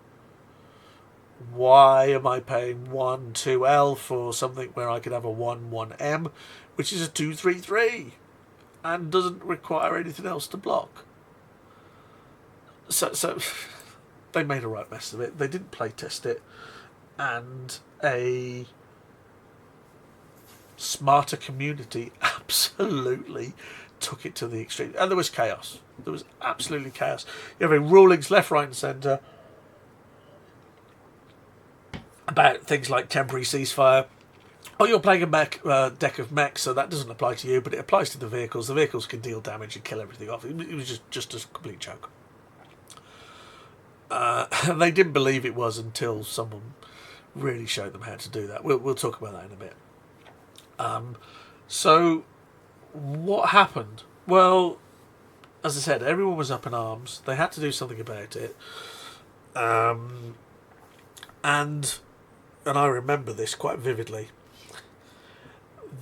Why am I paying 1-2L for something where I could have a 1-1M, which is a 2-3-3 and doesn't require anything else to block? So they made a right mess of it. They didn't play test it, and a smarter community absolutely took it to the extreme. And there was chaos. There was absolutely chaos. You have rulings left, right and centre about things like temporary ceasefire. Oh, you're playing a mech, deck of mechs, so that doesn't apply to you, but it applies to the vehicles. The vehicles can deal damage and kill everything off. It was just a complete joke. And they didn't believe it was until someone really showed them how to do that. We'll talk about that in a bit. So what happened? Well, as I said, everyone was up in arms. They had to do something about it. And I remember this quite vividly.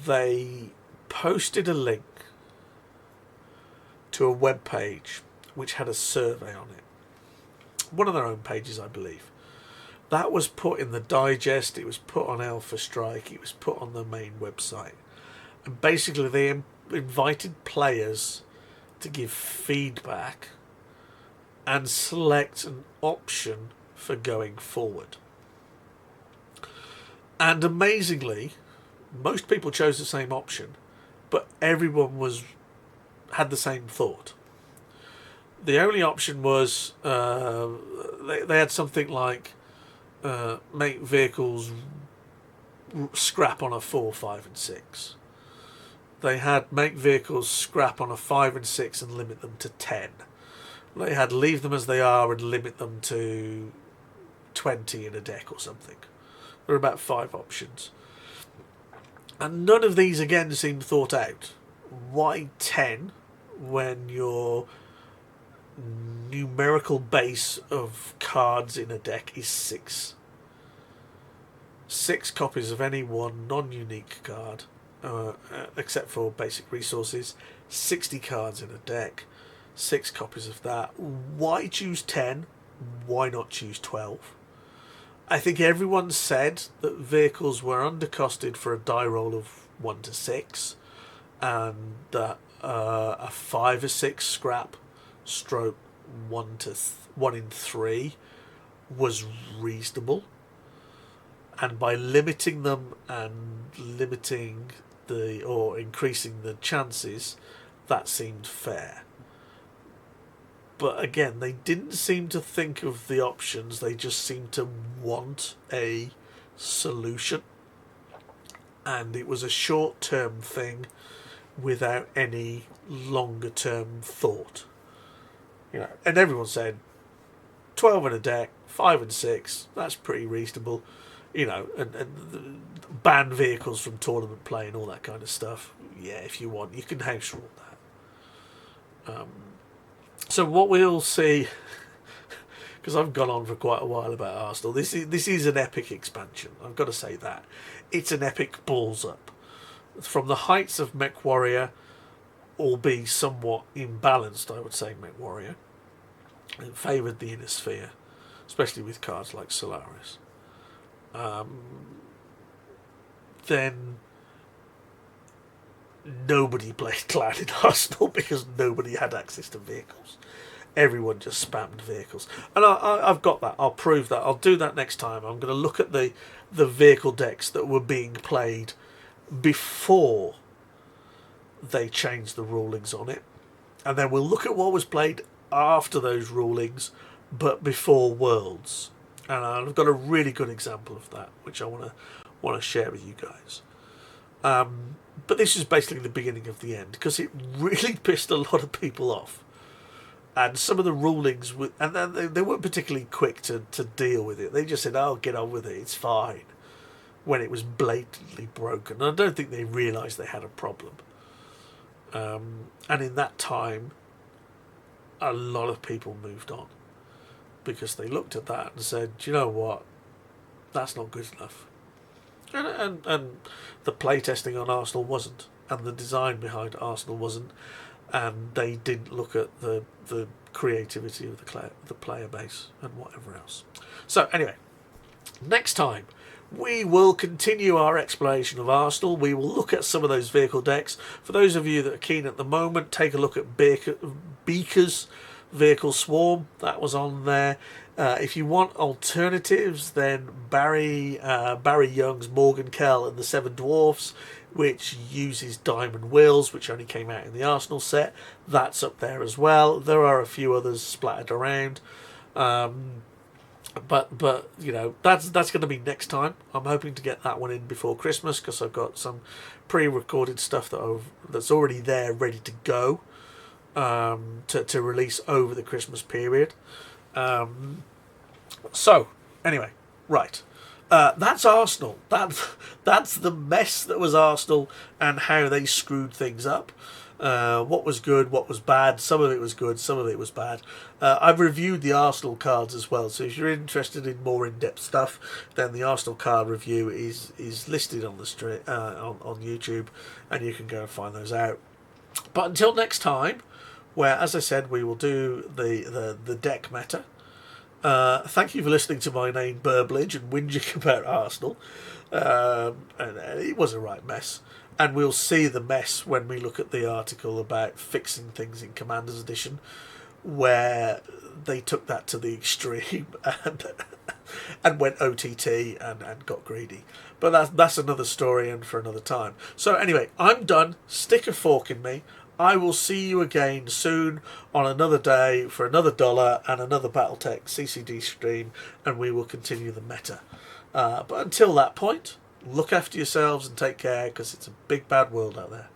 They posted a link to a web page which had a survey on it. One of their own pages, I believe. That was put in the digest, it was put on Alpha Strike, it was put on the main website. And basically they invited players to give feedback and select an option for going forward. And amazingly, most people chose the same option, but everyone had the same thought. The only option was they had something like make vehicles scrap on a 4, 5 and 6. They had make vehicles scrap on a 5 and 6 and limit them to 10. They had leave them as they are and limit them to 20 in a deck or something. There were about 5 options. And none of these again seemed thought out. Why 10 when your numerical base of cards in a deck is 6? 6 copies of any one non-unique card, except for basic resources. 60 cards in a deck, 6 copies of that. Why choose 10? Why not choose 12? I think everyone said that vehicles were undercosted for a die roll of 1 to 6, and that a 5 or 6 scrap stroke 1 in 3 was reasonable. And by limiting them and increasing the chances, that seemed fair. But again, they didn't seem to think of the options. They just seemed to want a solution. And it was a short-term thing without any longer-term thought. And everyone said 12 in a deck, 5 and 6, that's pretty reasonable. And ban vehicles from tournament play and all that kind of stuff. Yeah, if you want, you can house rule that. So what we'll see, because I've gone on for quite a while about Arsenal, this is an epic expansion. I've got to say that. It's an epic balls up. From the heights of Mech Warrior, albeit somewhat imbalanced, I would say, Mech Warrior. It favoured the Inner Sphere, especially with cards like Solaris. Then nobody played Clan in Arsenal because nobody had access to vehicles. Everyone just spammed vehicles. And I've got that. I'll prove that. I'll do that next time. I'm going to look at the vehicle decks that were being played before they changed the rulings on it. And then we'll look at what was played after those rulings, but before Worlds. And I've got a really good example of that, which I want to share with you guys. But this is basically the beginning of the end, because it really pissed a lot of people off. And some of the rulings, and then they weren't particularly quick to deal with it. They just said, "Oh, get on with it, it's fine," when it was blatantly broken. And I don't think they realised they had a problem. And in that time, a lot of people moved on, because they looked at that and said, "Do you know what? That's not good enough." And the playtesting on Arsenal wasn't, and the design behind Arsenal wasn't, and they didn't look at the creativity of the player base and whatever else. So anyway, next time we will continue our exploration of Arsenal. We will look at some of those vehicle decks. For those of you that are keen at the moment, take a look at Beaker's Vehicle Swarm. That was on there. If you want alternatives, then Barry Young's Morgan Kell and the Seven Dwarfs, which uses diamond wheels, which only came out in the Arsenal set. That's up there as well. There are a few others splattered around. But you know, that's going to be next time. I'm hoping to get that one in before Christmas, because I've got some pre-recorded stuff that's already there, ready to go, to release over the Christmas period. So anyway, right. That's Arsenal. That's the mess that was Arsenal, and how they screwed things up. What was good, what was bad. Some of it was good, some of it was bad. I've reviewed the Arsenal cards as well, so if you're interested in more in-depth stuff, then the Arsenal card review is listed on the on YouTube, and you can go and find those out. But until next time, where, as I said, we will do the deck meta. Thank you for listening to my name burblage and whinging about Arsenal. And it was a right mess. And we'll see the mess when we look at the article about fixing things in Commander's Edition, where they took that to the extreme and went OTT and got greedy. But that's another story and for another time. So anyway, I'm done. Stick a fork in me. I will see you again soon on another day for another $1 and another Battletech CCG stream, and we will continue the meta. But until that point, look after yourselves and take care, because it's a big bad world out there.